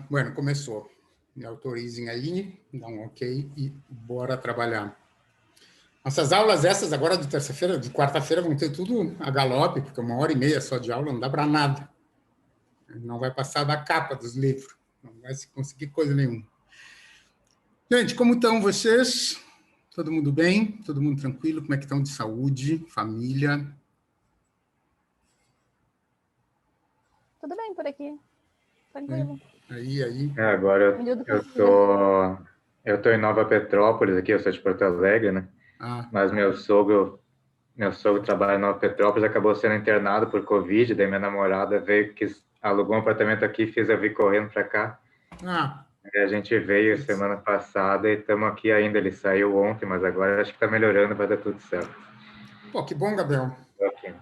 Bueno, começou. Me autorizem aí, dá um ok e bora trabalhar. Nossas aulas essas agora de terça-feira, de quarta-feira, vão ter tudo a galope, porque 1h30 só de aula não dá para nada. Não vai passar da capa dos livros, não vai se conseguir coisa nenhuma. Gente, como estão vocês? Todo mundo bem? Todo mundo tranquilo? Como é que estão de saúde, família? Tudo bem por aqui, tranquilo. Aí. Agora eu tô em Nova Petrópolis aqui, eu sou de Porto Alegre, né? Mas meu sogro trabalha em Nova Petrópolis, acabou sendo internado por Covid, daí minha namorada veio, alugou um apartamento aqui e fez eu vir correndo para cá. E a gente veio semana passada e estamos aqui ainda, ele saiu ontem, mas agora acho que está melhorando, vai dar tudo certo. Pô, que bom, Gabriel. Okay.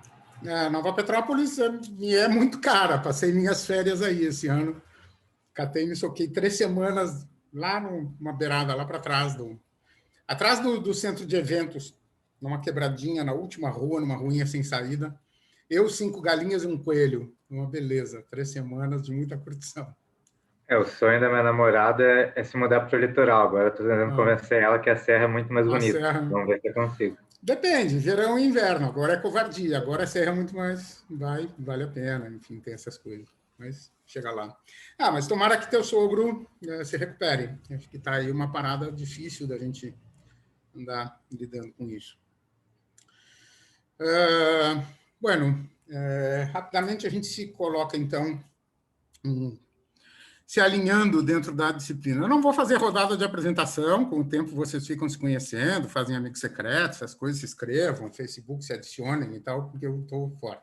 Nova Petrópolis é muito cara, passei minhas férias aí esse ano. Catei, me soquei 3 semanas lá numa beirada, lá para trás, atrás do centro de eventos, numa quebradinha, na última rua, numa ruinha sem saída. Eu, 5 galinhas e um coelho. Uma beleza, 3 semanas de muita curtição. O sonho da minha namorada é se mudar para o litoral. Agora estou tentando convencer ela que a serra é muito mais bonita. Vamos ver se eu consigo. Depende, verão e inverno. Agora é covardia. Agora a serra é muito mais... vale a pena, enfim, tem essas coisas. Mas chega lá. Mas tomara que teu sogro se recupere. Acho que está aí uma parada difícil da gente andar lidando com isso. Rapidamente a gente se coloca, então, se alinhando dentro da disciplina. Eu não vou fazer rodada de apresentação, com o tempo vocês ficam se conhecendo, fazem amigos secretos, essas coisas, se inscrevam, no Facebook, se adicionem e tal, porque eu estou fora.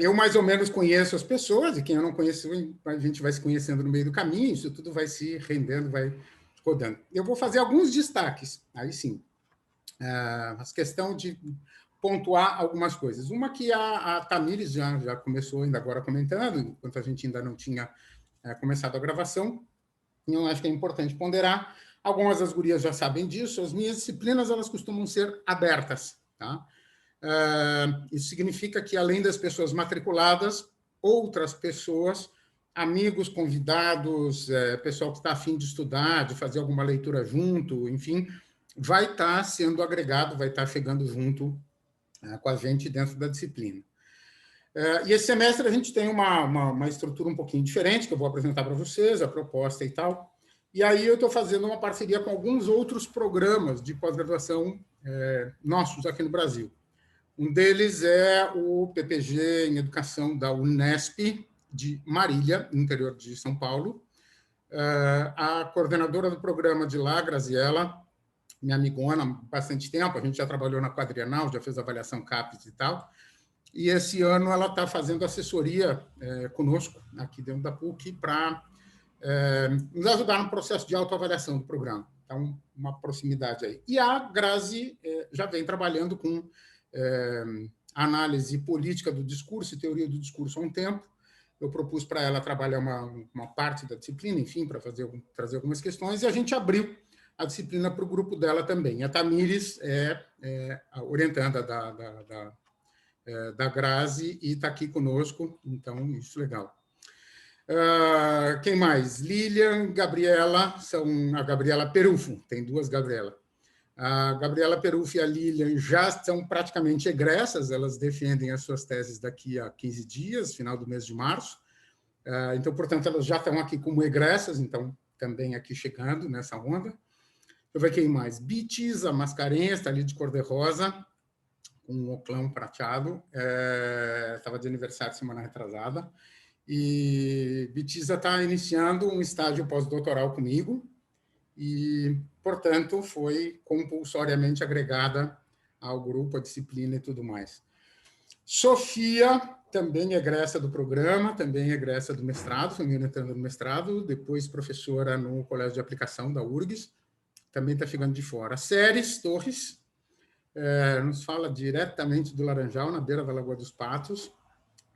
Eu mais ou menos conheço as pessoas, e quem eu não conheço, a gente vai se conhecendo no meio do caminho, isso tudo vai se rendendo, vai rodando. Eu vou fazer alguns destaques, aí sim. As questões de pontuar algumas coisas. Uma que a Tamires já começou ainda agora comentando, enquanto a gente ainda não tinha começado a gravação, eu acho que é importante ponderar. Algumas das gurias já sabem disso, as minhas disciplinas elas costumam ser abertas, tá? Isso significa que, além das pessoas matriculadas, outras pessoas, amigos, convidados, pessoal que está a fim de estudar, de fazer alguma leitura junto, enfim, vai estar sendo agregado, vai estar chegando junto com a gente dentro da disciplina. E esse semestre a gente tem uma estrutura um pouquinho diferente, que eu vou apresentar para vocês, a proposta e tal. E aí eu estou fazendo uma parceria com alguns outros programas de pós-graduação nossos aqui no Brasil. Um deles é o PPG em Educação da Unesp, de Marília, no interior de São Paulo. A coordenadora do programa de lá, Graziela, minha amigona há bastante tempo, a gente já trabalhou na quadrienal, já fez avaliação CAPES e tal, e esse ano ela está fazendo assessoria conosco, aqui dentro da PUC, para nos ajudar no processo de autoavaliação do programa. Então, uma proximidade aí. E a Grazi já vem trabalhando com análise política do discurso e teoria do discurso há um tempo. Eu propus para ela trabalhar uma parte da disciplina, enfim, para trazer algumas questões, e a gente abriu a disciplina para o grupo dela também. A Tamires é a orientanda da Grazi e está aqui conosco, então isso é legal. Quem mais? Lilian, Gabriela, a Gabriela Perufo, tem 2 Gabriela. A Gabriela Perufo e a Lilian já são praticamente egressas, elas defendem as suas teses daqui a 15 dias, final do mês de março. Então, portanto, elas já estão aqui como egressas, então também aqui chegando nessa onda. Deixa eu ver quem mais. Bitis, a Mascarenhas, está ali de cor-de-rosa, com um oclão prateado. Estava de aniversário semana retrasada. E Bitiza está iniciando um estágio pós-doutoral comigo e, portanto, foi compulsoriamente agregada ao grupo, à disciplina e tudo mais. Sofia, também egressa do programa, também egressa do mestrado, foi me orientando no mestrado, depois professora no Colégio de Aplicação da URGS, também está chegando de fora. Séries Torres, nos fala diretamente do Laranjal, na beira da Lagoa dos Patos,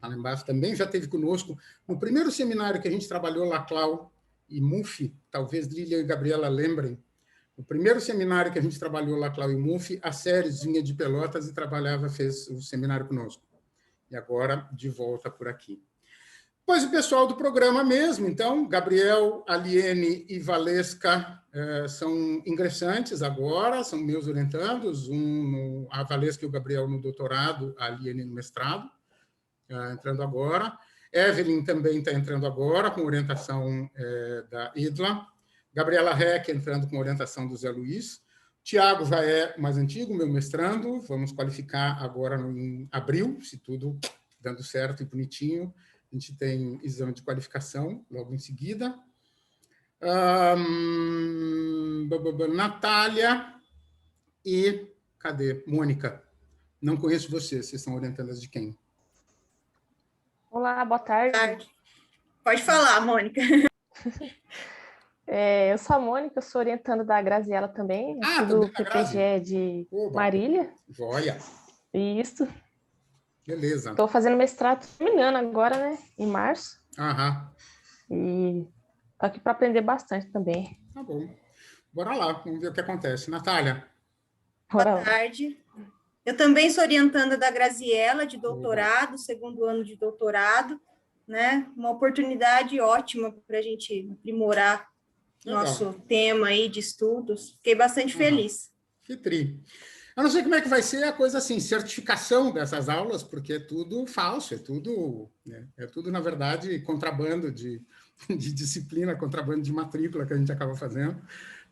lá embaixo, também já esteve conosco no primeiro seminário que a gente trabalhou, Laclau e Mufi, talvez Lília e Gabriela lembrem, o primeiro seminário que a gente trabalhou, Laclau e Mufi, a Séries vinha de Pelotas e fez o seminário conosco. E agora, de volta por aqui. Pois o pessoal do programa mesmo, então, Gabriel, Aliene e Valesca são ingressantes agora, são meus orientandos, a Valesca e o Gabriel no doutorado, a Aliene no mestrado, entrando agora. Evelyn também está entrando agora, com orientação da Idla. Gabriela Reck entrando com orientação do Zé Luiz. Tiago já é mais antigo, meu mestrando, vamos qualificar agora em abril, se tudo dando certo e bonitinho. A gente tem exame de qualificação logo em seguida. Natália e... Cadê? Mônica. Não conheço vocês são orientandas de quem? Olá, boa tarde. Pode falar, Mônica. Eu sou a Mônica, eu sou orientanda da Graziela também, do PPG de Marília. Joia. Isso. Beleza. Estou fazendo mestrado, terminando agora, né? Em março. Aham. E estou aqui para aprender bastante também. Tá bom. Bora lá, vamos ver o que acontece. Natália. Boa tarde. Eu também sou orientanda da Graziela, de doutorado, segundo ano de doutorado, né? Uma oportunidade ótima para a gente aprimorar nosso tema aí de estudos. Fiquei bastante feliz. Que tri. Eu não sei como é que vai ser a coisa assim, certificação dessas aulas, porque é tudo falso, é tudo, na verdade, contrabando de disciplina, contrabando de matrícula que a gente acaba fazendo.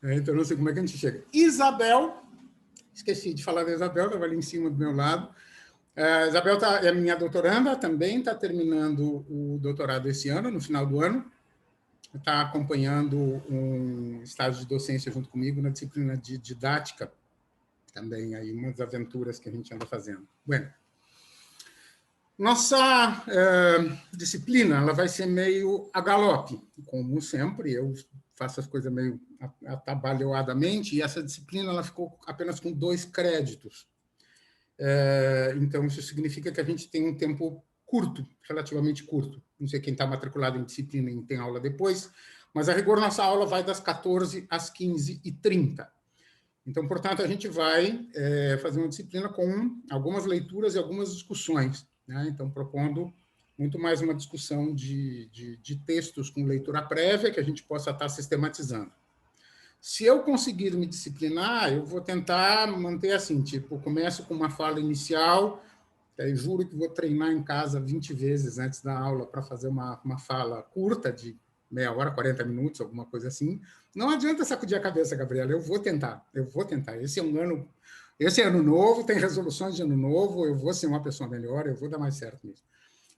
Então, eu não sei como é que a gente chega. Isabel, esqueci de falar da Isabel, estava ali em cima do meu lado. A Isabel é minha doutoranda, também está terminando o doutorado esse ano, no final do ano. Está acompanhando um estágio de docência junto comigo na disciplina de didática, também aí umas aventuras que a gente anda fazendo. Bueno, nossa disciplina ela vai ser meio a galope, como sempre, eu faço as coisas meio atabalhoadamente, e essa disciplina ela ficou apenas com 2 créditos. Então, isso significa que a gente tem um tempo curto, relativamente curto. Não sei quem está matriculado em disciplina e tem aula depois, mas, a rigor, nossa aula vai das 14 às 15h30. Então, portanto, a gente vai fazer uma disciplina com algumas leituras e algumas discussões, né? Então, propondo muito mais uma discussão de textos com leitura prévia que a gente possa estar sistematizando. Se eu conseguir me disciplinar, eu vou tentar manter assim, tipo, começo com uma fala inicial, aí juro que vou treinar em casa 20 vezes antes da aula para fazer uma fala curta de meia hora, 40 minutos, alguma coisa assim. Não adianta sacudir a cabeça, Gabriela, eu vou tentar. Esse é ano novo, tem resoluções de ano novo, eu vou ser uma pessoa melhor, eu vou dar mais certo nisso.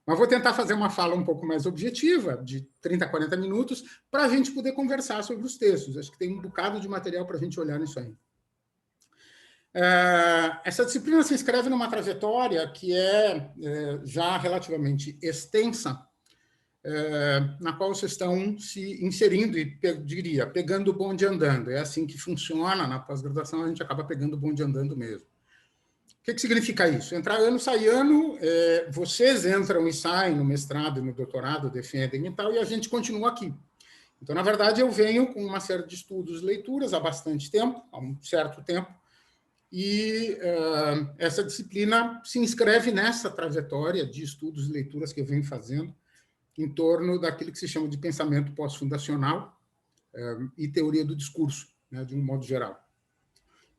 Mas vou tentar fazer uma fala um pouco mais objetiva, de 30 a 40 minutos, para a gente poder conversar sobre os textos. Acho que tem um bocado de material para a gente olhar nisso aí. Essa disciplina se inscreve numa trajetória que é já relativamente extensa, na qual vocês estão se inserindo e, diria, pegando o bonde andando. É assim que funciona na pós-graduação, a gente acaba pegando o bonde andando mesmo. O que significa isso? Entrar ano, sai ano, vocês entram e saem no mestrado e no doutorado, defendem e tal, e a gente continua aqui. Então, na verdade, eu venho com uma série de estudos, leituras há bastante tempo, há um certo tempo, e essa disciplina se inscreve nessa trajetória de estudos e leituras que eu venho fazendo em torno daquilo que se chama de pensamento pós-fundacional e teoria do discurso, né, de um modo geral.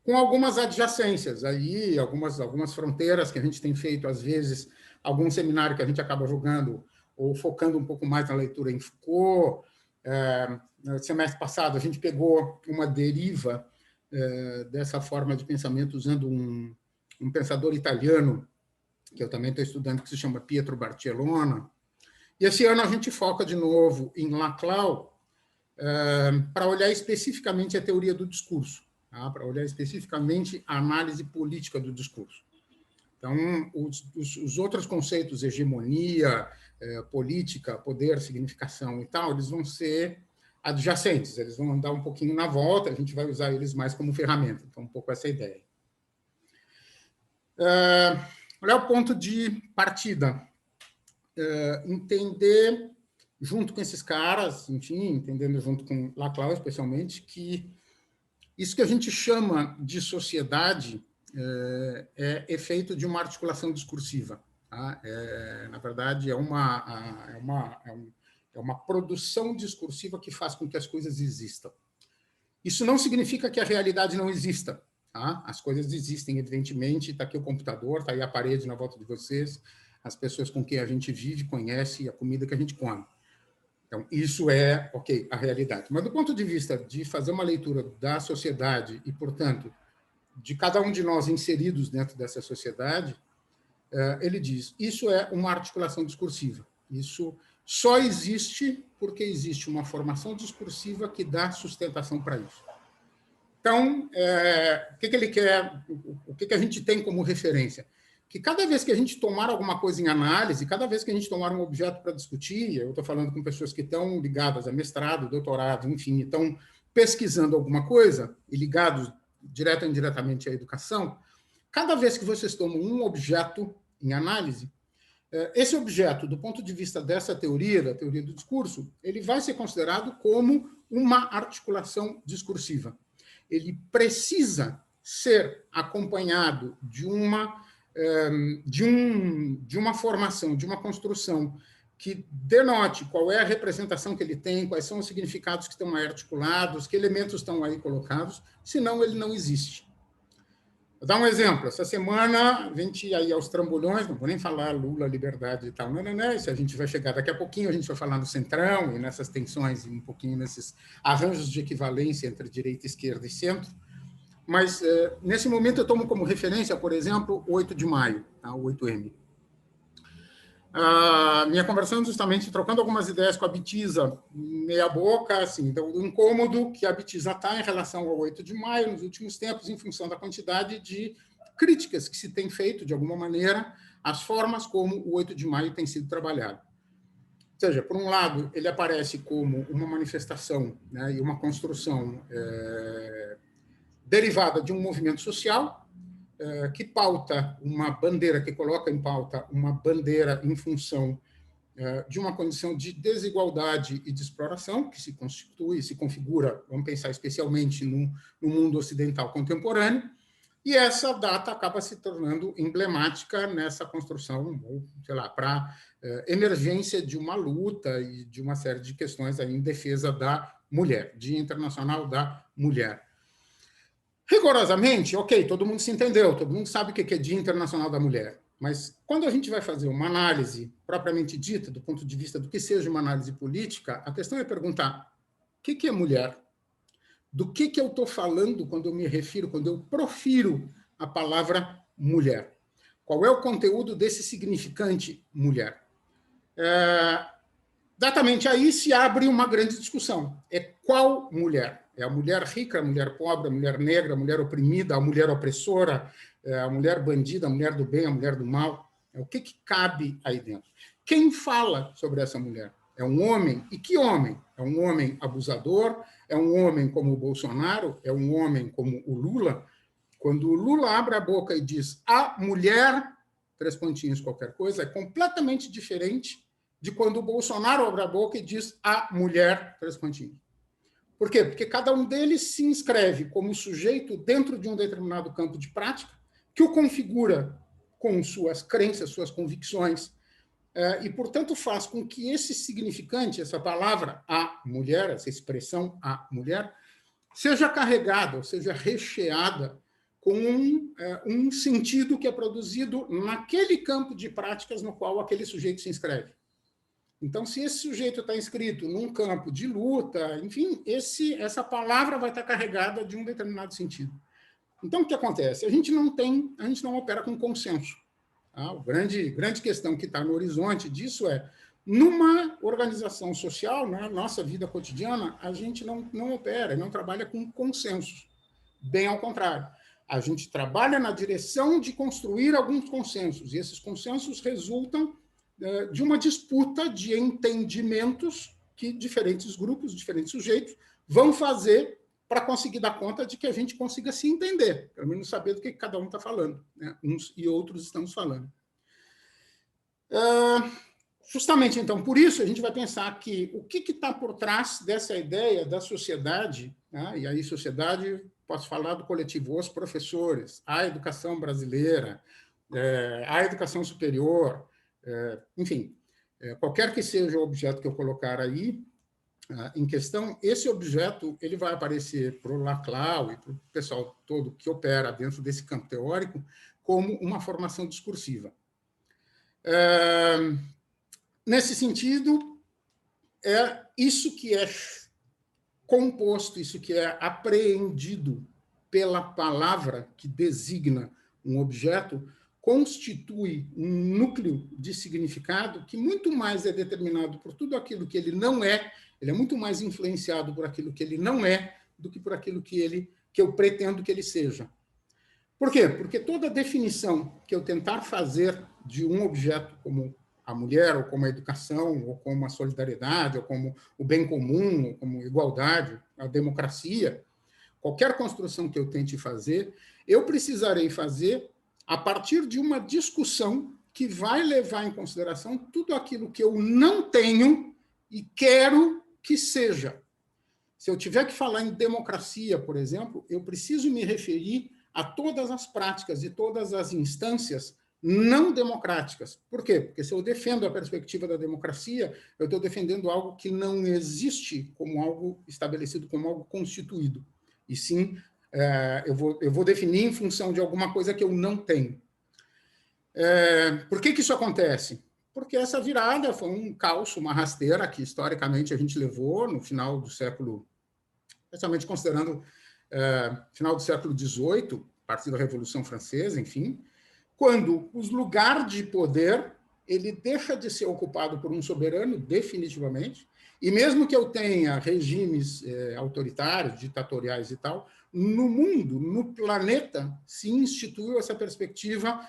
Com algumas adjacências, aí, algumas fronteiras que a gente tem feito, às vezes, algum seminário que a gente acaba jogando ou focando um pouco mais na leitura em Foucault. No semestre passado, a gente pegou uma deriva dessa forma de pensamento usando um pensador italiano, que eu também estou estudando, que se chama Pietro Barcellona. E esse ano a gente foca de novo em Laclau para olhar especificamente a teoria do discurso, tá? Para olhar especificamente a análise política do discurso. Então, os outros conceitos, hegemonia, política, poder, significação e tal, eles vão ser adjacentes, eles vão andar um pouquinho na volta, a gente vai usar eles mais como ferramenta. Então, um pouco essa ideia. Olha o ponto de partida. Entender, junto com esses caras, enfim, entendendo junto com Laclau, especialmente, que isso que a gente chama de sociedade é efeito de uma articulação discursiva. Tá? Na verdade, é uma produção discursiva que faz com que as coisas existam. Isso não significa que a realidade não exista. Tá? As coisas existem, evidentemente. Está aqui o computador, está aí a parede na volta de vocês, as pessoas com quem a gente vive, conhece, a comida que a gente come. Então, isso é, ok, a realidade. Mas, do ponto de vista de fazer uma leitura da sociedade e, portanto, de cada um de nós inseridos dentro dessa sociedade, ele diz, isso é uma articulação discursiva. Isso só existe porque existe uma formação discursiva que dá sustentação para isso. Então, o que ele quer, o que a gente tem como referência? Que cada vez que a gente tomar alguma coisa em análise, cada vez que a gente tomar um objeto para discutir, eu estou falando com pessoas que estão ligadas a mestrado, doutorado, enfim, estão pesquisando alguma coisa e ligados direta ou indiretamente à educação, cada vez que vocês tomam um objeto em análise, esse objeto, do ponto de vista dessa teoria, da teoria do discurso, ele vai ser considerado como uma articulação discursiva. Ele precisa ser acompanhado de uma formação, de uma construção que denote qual é a representação que ele tem, quais são os significados que estão aí articulados, que elementos estão aí colocados, senão ele não existe. Vou dar um exemplo. Essa semana, a gente aí aos trambolhões, não vou nem falar Lula, liberdade e tal, não, isso a gente vai chegar daqui a pouquinho, a gente vai falar no Centrão e nessas tensões e um pouquinho nesses arranjos de equivalência entre direita, esquerda e centro. Mas, nesse momento, eu tomo como referência, por exemplo, o 8 de maio, tá? O 8M. Minha conversando justamente, trocando algumas ideias com a Bitiza, meia boca, assim, do incômodo que a Bitiza está em relação ao 8 de maio nos últimos tempos, em função da quantidade de críticas que se tem feito, de alguma maneira, às formas como o 8 de maio tem sido trabalhado. Ou seja, por um lado, ele aparece como uma manifestação, né, e uma construção derivada de um movimento social, que pauta uma bandeira, que coloca em pauta uma bandeira em função de uma condição de desigualdade e de exploração, que se constitui, se configura, vamos pensar especialmente no mundo ocidental contemporâneo, e essa data acaba se tornando emblemática nessa construção, sei lá, para emergência de uma luta e de uma série de questões aí em defesa da mulher, Dia Internacional da Mulher. Rigorosamente, ok, todo mundo se entendeu, todo mundo sabe o que é Dia Internacional da Mulher, mas quando a gente vai fazer uma análise propriamente dita, do ponto de vista do que seja uma análise política, a questão é perguntar o que é mulher? Do que eu estou falando quando eu me refiro, quando eu profiro a palavra mulher? Qual é o conteúdo desse significante mulher? Exatamente aí se abre uma grande discussão. É qual mulher? É a mulher rica, a mulher pobre, a mulher negra, a mulher oprimida, a mulher opressora, a mulher bandida, a mulher do bem, a mulher do mal? O que cabe aí dentro? Quem fala sobre essa mulher? É um homem? E que homem? É um homem abusador? É um homem como o Bolsonaro? É um homem como o Lula? Quando o Lula abre a boca e diz a mulher, 3 pontinhos qualquer coisa, é completamente diferente de quando o Bolsonaro abre a boca e diz a mulher, 3 pontinhos. Por quê? Porque cada um deles se inscreve como sujeito dentro de um determinado campo de prática que o configura com suas crenças, suas convicções, e, portanto, faz com que esse significante, essa palavra, a mulher, essa expressão, a mulher, seja carregada, ou seja, recheada com um sentido que é produzido naquele campo de práticas no qual aquele sujeito se inscreve. Então, se esse sujeito está inscrito num campo de luta, enfim, essa palavra vai estar carregada de um determinado sentido. Então, o que acontece? A gente não opera com consenso. Tá? A grande questão que está no horizonte disso é, numa organização social, na nossa vida cotidiana, a gente não opera, não trabalha com consensos. Bem ao contrário. A gente trabalha na direção de construir alguns consensos, e esses consensos resultam de uma disputa de entendimentos que diferentes grupos, diferentes sujeitos vão fazer para conseguir dar conta de que a gente consiga se entender, pelo menos saber do que cada um está falando, né? Uns e outros estamos falando. Justamente, então, por isso a gente vai pensar que o que está por trás dessa ideia da sociedade, né? E aí sociedade, posso falar do coletivo, os professores, a educação brasileira, a educação superior, enfim, qualquer que seja o objeto que eu colocar aí, em questão, esse objeto ele vai aparecer para o Laclau e para o pessoal todo que opera dentro desse campo teórico como uma formação discursiva. Nesse sentido, é isso que é composto, isso que é apreendido pela palavra que designa um objeto, constitui um núcleo de significado que muito mais é determinado por tudo aquilo que ele não é, ele é muito mais influenciado por aquilo que ele não é do que por aquilo que eu pretendo que ele seja. Por quê? Porque toda definição que eu tentar fazer de um objeto como a mulher, ou como a educação, ou como a solidariedade, ou como o bem comum, ou como a igualdade, a democracia, qualquer construção que eu tente fazer, eu precisarei fazer a partir de uma discussão que vai levar em consideração tudo aquilo que eu não tenho e quero que seja. Se eu tiver que falar em democracia, por exemplo, eu preciso me referir a todas as práticas e todas as instâncias não democráticas. Por quê? Porque se eu defendo a perspectiva da democracia, eu estou defendendo algo que não existe como algo estabelecido, como algo constituído. E sim, eu vou definir em função de alguma coisa que eu não tenho. Por que isso acontece? Porque essa virada foi um caos, uma rasteira que, historicamente, a gente levou no final do século, especialmente considerando final do século XVIII, a partir da Revolução Francesa, enfim, quando o lugar de poder ele deixa de ser ocupado por um soberano, definitivamente, e mesmo que eu tenha regimes autoritários, ditatoriais e tal, no mundo, no planeta, se instituiu essa perspectiva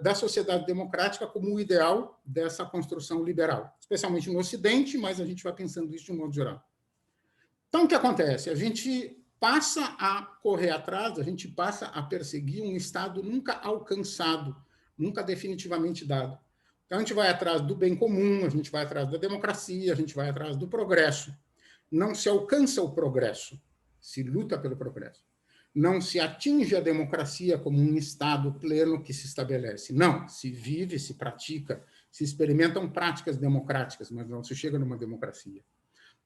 da sociedade democrática como o ideal dessa construção liberal, especialmente no Ocidente, mas a gente vai pensando isso de um modo geral. Então, o que acontece? A gente passa a correr atrás, a gente passa a perseguir um estado nunca alcançado, nunca definitivamente dado. Então, a gente vai atrás do bem comum, a gente vai atrás da democracia, a gente vai atrás do progresso. Não se alcança o progresso, se luta pelo progresso. Não se atinge a democracia como um estado pleno que se estabelece. Não, se vive, se pratica, se experimentam práticas democráticas, mas não se chega numa democracia.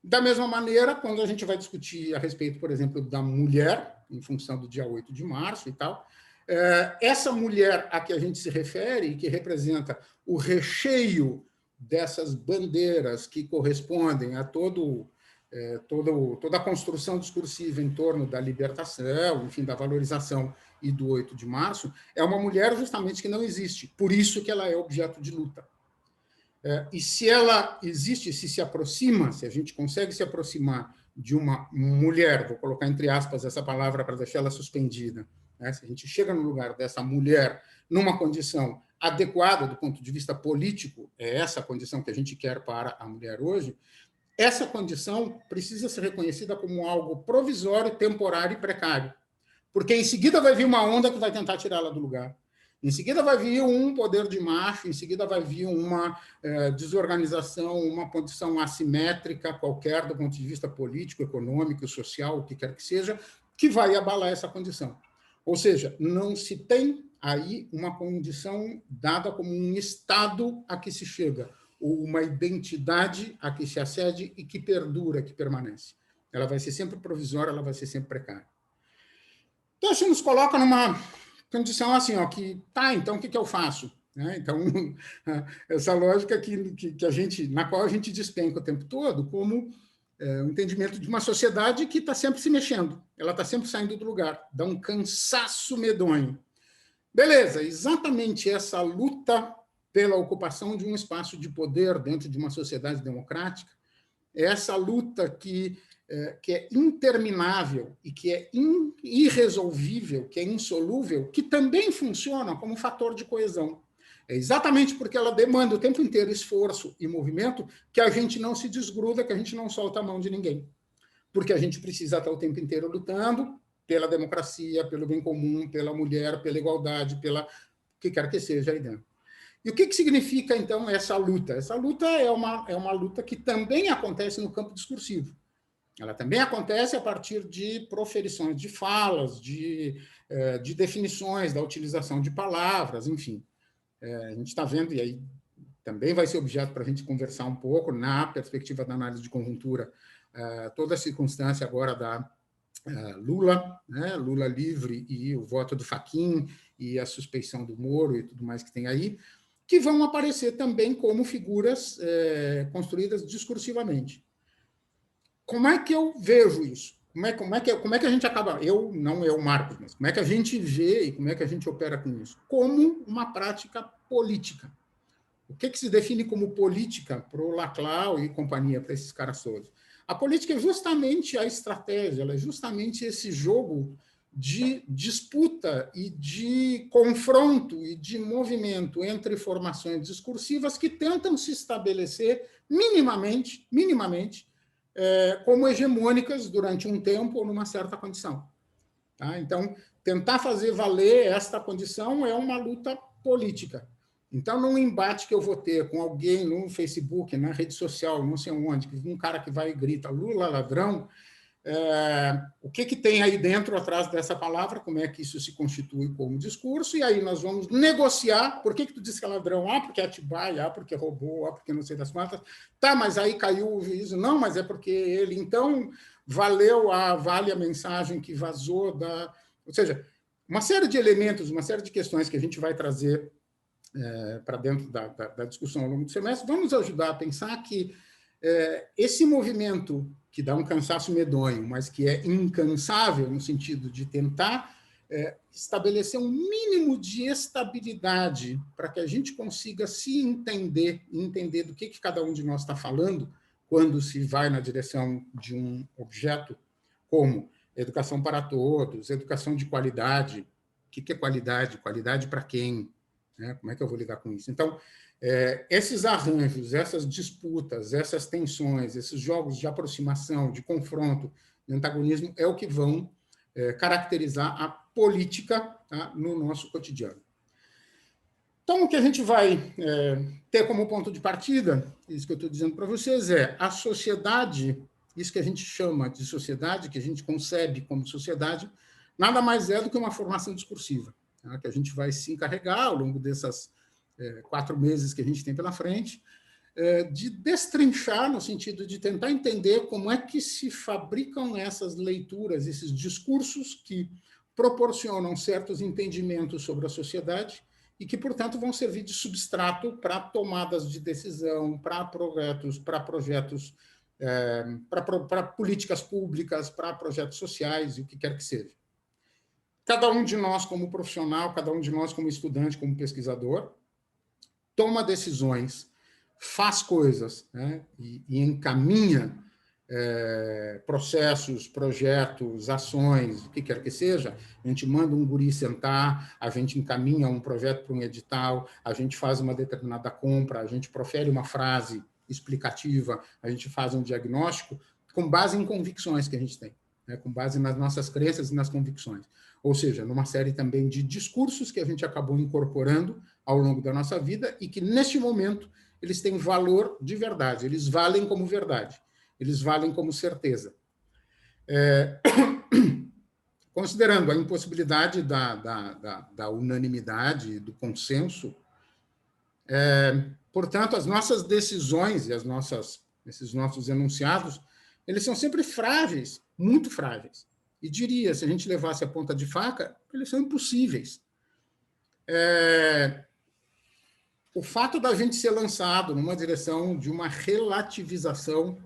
Da mesma maneira, quando a gente vai discutir a respeito, por exemplo, da mulher, em função do dia 8 de março e tal, essa mulher a que a gente se refere, e que representa o recheio dessas bandeiras que correspondem a toda a construção discursiva em torno da libertação, enfim, da valorização e do 8 de março, é uma mulher justamente que não existe. Por isso que ela é objeto de luta. E se ela existe, se aproxima, se a gente consegue se aproximar de uma mulher, vou colocar entre aspas essa palavra para deixar ela suspendida, né? Se a gente chega no lugar dessa mulher numa condição adequada do ponto de vista político, é essa a condição que a gente quer para a mulher hoje, essa condição precisa ser reconhecida como algo provisório, temporário e precário, porque em seguida vai vir uma onda que vai tentar tirá-la do lugar. Em seguida vai vir um poder de macho, em seguida vai vir uma desorganização, uma condição assimétrica qualquer do ponto de vista político, econômico, social, o que quer que seja, que vai abalar essa condição. Ou seja, não se tem aí uma condição dada como um estado a que se chega, ou uma identidade a que se acede e que perdura, que permanece. Ela vai ser sempre provisória, ela vai ser sempre precária. Então, isso nos coloca numa condição assim, ó, que tá, então o que eu faço? Então, essa lógica que a gente, na qual a gente despenca o tempo todo, como o entendimento de uma sociedade que está sempre se mexendo, ela está sempre saindo do lugar, dá um cansaço medonho. Beleza, exatamente essa luta pela ocupação de um espaço de poder dentro de uma sociedade democrática, essa luta que é interminável e que é irresolvível, que é insolúvel, que também funciona como fator de coesão. É exatamente porque ela demanda o tempo inteiro esforço e movimento que a gente não se desgruda, que a gente não solta a mão de ninguém. Porque a gente precisa estar o tempo inteiro lutando pela democracia, pelo bem comum, pela mulher, pela igualdade, pela o que quer que seja aí dentro. E o que significa, então, essa luta? Essa luta é uma luta que também acontece no campo discursivo. Ela também acontece a partir de proferições de falas, de definições, da utilização de palavras, enfim. A gente está vendo, e aí também vai ser objeto para a gente conversar um pouco, na perspectiva da análise de conjuntura, toda a circunstância agora da Lula, né? Lula livre e o voto do Fachin e a suspeição do Moro e tudo mais que tem aí, que vão aparecer também como figuras construídas discursivamente. Como é que eu vejo isso? Como é que a gente acaba... não eu, Marcos, mas como é que a gente vê e como é que a gente opera com isso? Como uma prática política. O que se define como política para o Laclau e companhia, para esses caras todos? A política é justamente a estratégia, ela é justamente esse jogo de disputa e de confronto e de movimento entre formações discursivas que tentam se estabelecer minimamente, como hegemônicas durante um tempo ou numa certa condição. Tá? Então, tentar fazer valer esta condição é uma luta política. Então, num embate que eu vou ter com alguém no Facebook, na rede social, não sei onde, um cara que vai e grita Lula ladrão, o que tem aí dentro, atrás dessa palavra, como é que isso se constitui como discurso, e aí nós vamos negociar. Por que tu disse que é ladrão? Porque é Atibaia, porque roubou, porque não sei das quantas. Tá, mas aí caiu o juízo. Não, mas é porque ele... Então, vale a mensagem que vazou da... Ou seja, uma série de elementos, uma série de questões que a gente vai trazer para dentro da discussão ao longo do semestre, vamos ajudar a pensar que esse movimento que dá um cansaço medonho, mas que é incansável no sentido de tentar estabelecer um mínimo de estabilidade para que a gente consiga se entender do que cada um de nós está falando quando se vai na direção de um objeto como educação para todos, educação de qualidade. O que é qualidade? Qualidade para quem? Como é que eu vou lidar com isso? Então, esses arranjos, essas disputas, essas tensões, esses jogos de aproximação, de confronto, de antagonismo, é o que vão caracterizar a política, tá, no nosso cotidiano. Então, o que a gente vai ter como ponto de partida, isso que eu estou dizendo para vocês, é a sociedade, isso que a gente chama de sociedade, que a gente concebe como sociedade, nada mais é do que uma formação discursiva, tá, que a gente vai se encarregar ao longo dessas 4 meses que a gente tem pela frente, de destrinchar, no sentido de tentar entender como é que se fabricam essas leituras, esses discursos que proporcionam certos entendimentos sobre a sociedade e que, portanto, vão servir de substrato para tomadas de decisão, para projetos, para políticas públicas, para projetos sociais e o que quer que seja. Cada um de nós como profissional, cada um de nós como estudante, como pesquisador, toma decisões, faz coisas, né, e encaminha processos, projetos, ações, o que quer que seja. A gente manda um guri sentar, a gente encaminha um projeto para um edital, a gente faz uma determinada compra, a gente profere uma frase explicativa, a gente faz um diagnóstico com base em convicções que a gente tem, né, com base nas nossas crenças e nas convicções. Ou seja, numa série também de discursos que a gente acabou incorporando ao longo da nossa vida e que, neste momento, eles têm valor de verdade, eles valem como verdade, eles valem como certeza. Considerando a impossibilidade da unanimidade, do consenso, portanto, as nossas decisões e esses nossos enunciados, eles são sempre frágeis, muito frágeis. E diria, se a gente levasse a ponta de faca, eles são impossíveis. O fato da gente ser lançado numa direção de uma relativização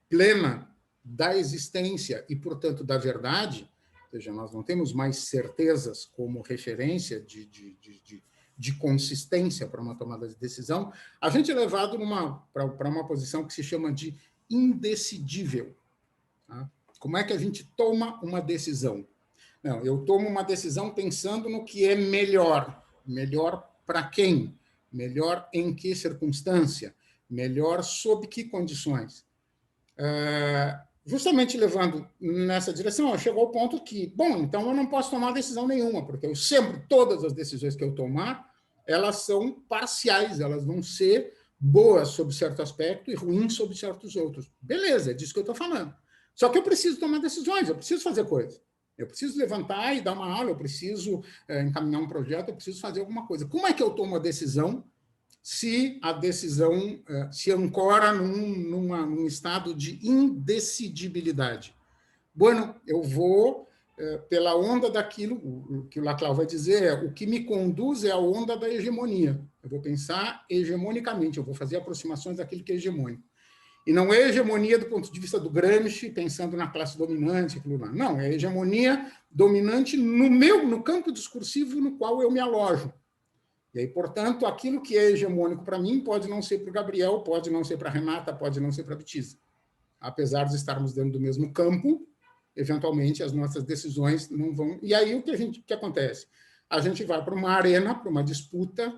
plena da existência e, portanto, da verdade, ou seja, nós não temos mais certezas como referência de consistência para uma tomada de decisão, a gente é levado para uma posição que se chama de indecidível. Tá? Como é que a gente toma uma decisão? Não, eu tomo uma decisão pensando no que é melhor. Melhor para quem? Melhor em que circunstância? Melhor sob que condições? Justamente levando nessa direção, eu chego ao ponto que, bom, então eu não posso tomar decisão nenhuma, porque todas as decisões que eu tomar, elas são parciais, elas vão ser boas sob certo aspecto e ruins sob certos outros. Beleza, é disso que eu estou falando. Só que eu preciso tomar decisões, eu preciso fazer coisas. Eu preciso levantar e dar uma aula, eu preciso encaminhar um projeto, eu preciso fazer alguma coisa. Como é que eu tomo a decisão se a decisão se ancora num estado de indecidibilidade? Bueno, eu vou pela onda daquilo, o que o Laclau vai dizer é o que me conduz é a onda da hegemonia. Eu vou pensar hegemonicamente, eu vou fazer aproximações daquilo que é hegemônico. E não é hegemonia do ponto de vista do Gramsci, pensando na classe dominante, aquilo lá. Não, é hegemonia dominante no campo discursivo no qual eu me alojo. E aí, portanto, aquilo que é hegemônico para mim pode não ser para o Gabriel, pode não ser para a Renata, pode não ser para a Betisa. Apesar de estarmos dentro do mesmo campo, eventualmente as nossas decisões não vão... E aí o que acontece? A gente vai para uma arena, para uma disputa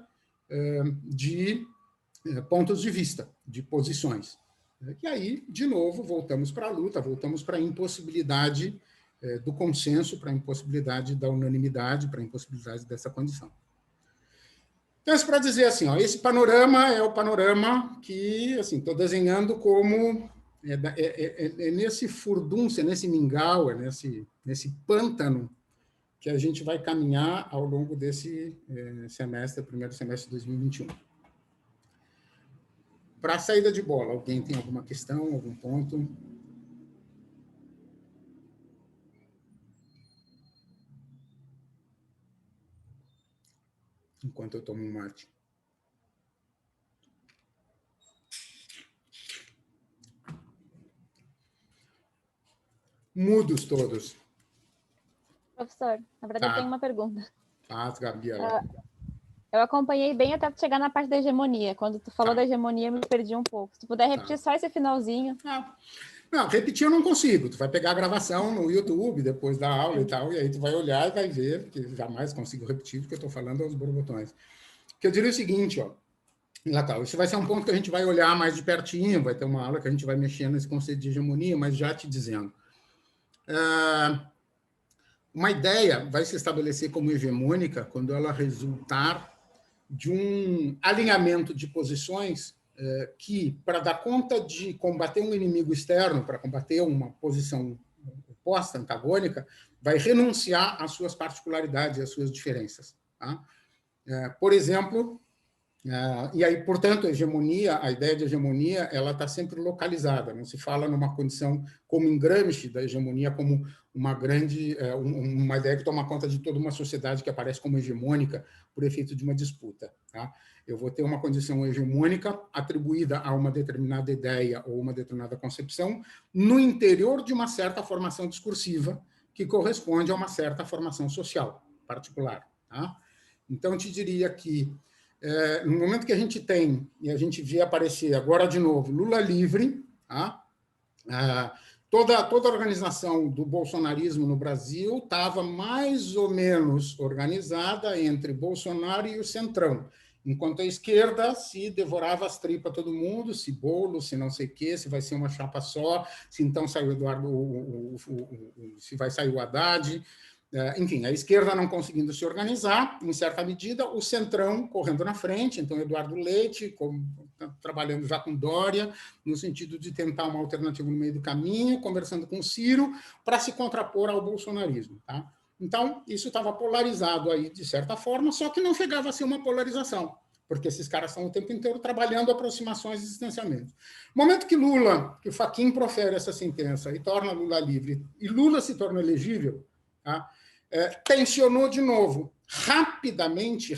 de pontos de vista, de posições. E aí, de novo, voltamos para a luta, voltamos para a impossibilidade do consenso, para a impossibilidade da unanimidade, para a impossibilidade dessa condição. Então, isso para dizer assim, ó, esse panorama é o panorama que assim, estou desenhando como nesse furdúncio, nesse mingau, nesse pântano que a gente vai caminhar ao longo desse primeiro semestre de 2021. Para a saída de bola, alguém tem alguma questão, algum ponto? Enquanto eu tomo um mate. Mudos todos. Professor, na verdade eu tenho uma pergunta. Gabriela. Eu acompanhei bem até chegar na parte da hegemonia. Quando tu falou da hegemonia, eu me perdi um pouco. Se tu puder repetir só esse finalzinho. Não, repetir eu não consigo. Tu vai pegar a gravação no YouTube depois da aula e tal, e aí tu vai olhar e vai ver, que jamais consigo repetir, porque eu estou falando aos borbotões. Que eu diria o seguinte, ó, Natal, isso vai ser um ponto que a gente vai olhar mais de pertinho, vai ter uma aula que a gente vai mexer nesse conceito de hegemonia, mas já te dizendo. Uma ideia vai se estabelecer como hegemônica quando ela resultar de um alinhamento de posições que, para dar conta de combater um inimigo externo, para combater uma posição oposta, antagônica, vai renunciar às suas particularidades, às suas diferenças. Tá? Por exemplo, e aí, portanto, a ideia de hegemonia, ela está sempre localizada, não se fala numa condição como em Gramsci, da hegemonia como uma ideia que toma conta de toda uma sociedade que aparece como hegemônica por efeito de uma disputa. Tá? Eu vou ter uma condição hegemônica atribuída a uma determinada ideia ou uma determinada concepção no interior de uma certa formação discursiva que corresponde a uma certa formação social particular. Tá? Então, eu te diria que no momento que a gente tem, e a gente vê aparecer agora de novo, Lula livre, tá? Toda a organização do bolsonarismo no Brasil estava mais ou menos organizada entre Bolsonaro e o Centrão, enquanto a esquerda se devorava as tripas todo mundo, se bolo, se não sei o quê, se vai ser uma chapa só, se então sai o Eduardo, se vai sair o Haddad. Enfim, a esquerda não conseguindo se organizar, em certa medida, o Centrão correndo na frente, então Eduardo Leite trabalhando já com Dória, no sentido de tentar uma alternativa no meio do caminho, conversando com Ciro, para se contrapor ao bolsonarismo. Tá? Então, isso estava polarizado aí, de certa forma, só que não chegava a ser uma polarização, porque esses caras estão o tempo inteiro trabalhando aproximações e distanciamentos. No momento que o Fachin profere essa sentença e torna Lula livre, e Lula se torna elegível, tá? Tensionou de novo, rapidamente,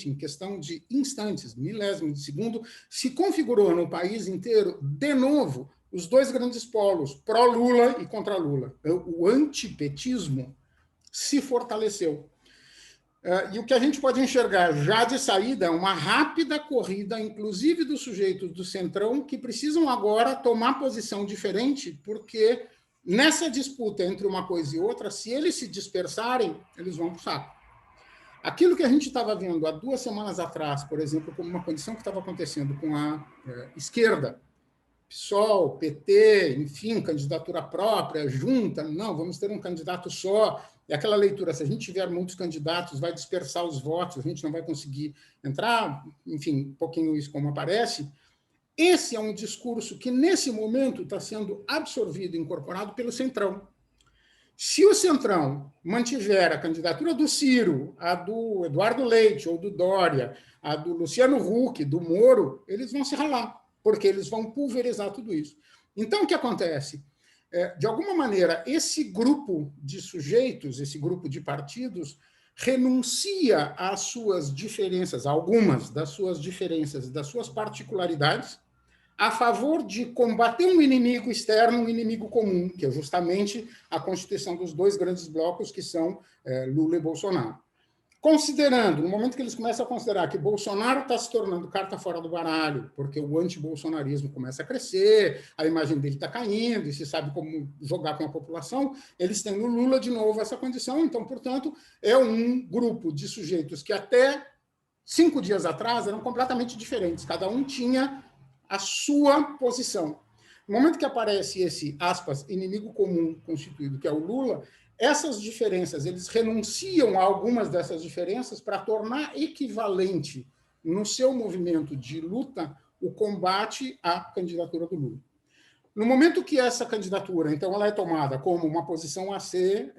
em questão de instantes, milésimos de segundo, se configurou no país inteiro, de novo, os dois grandes polos, pró-Lula e contra Lula. O antipetismo se fortaleceu. E o que a gente pode enxergar já de saída é uma rápida corrida, inclusive dos sujeitos do Centrão, que precisam agora tomar posição diferente, porque nessa disputa entre uma coisa e outra, se eles se dispersarem, eles vão para o saco. Aquilo que a gente estava vendo há 2 semanas atrás, por exemplo, como uma condição que estava acontecendo com a esquerda, PSOL, PT, enfim, candidatura própria, junta, não, vamos ter um candidato só, é aquela leitura, se a gente tiver muitos candidatos, vai dispersar os votos, a gente não vai conseguir entrar, enfim, um pouquinho isso como aparece. Esse é um discurso que, nesse momento, está sendo absorvido, incorporado pelo Centrão. Se o Centrão mantiver a candidatura do Ciro, a do Eduardo Leite ou do Dória, a do Luciano Huck, do Moro, eles vão se ralar, porque eles vão pulverizar tudo isso. Então, o que acontece? De alguma maneira, esse grupo de sujeitos, esse grupo de partidos, renuncia às suas diferenças, algumas das suas diferenças, das suas particularidades, a favor de combater um inimigo externo, um inimigo comum, que é justamente a constituição dos dois grandes blocos, que são Lula e Bolsonaro. Considerando, no momento que eles começam a considerar que Bolsonaro está se tornando carta fora do baralho, porque o antibolsonarismo começa a crescer, a imagem dele está caindo, e se sabe como jogar com a população, eles têm no Lula de novo essa condição. Então, portanto, é um grupo de sujeitos que até 5 dias atrás eram completamente diferentes, cada um tinha a sua posição. No momento que aparece esse, aspas, inimigo comum constituído, que é o Lula, essas diferenças, eles renunciam a algumas dessas diferenças para tornar equivalente no seu movimento de luta o combate à candidatura do Lula. No momento que essa candidatura, então, ela é tomada como uma posição a ser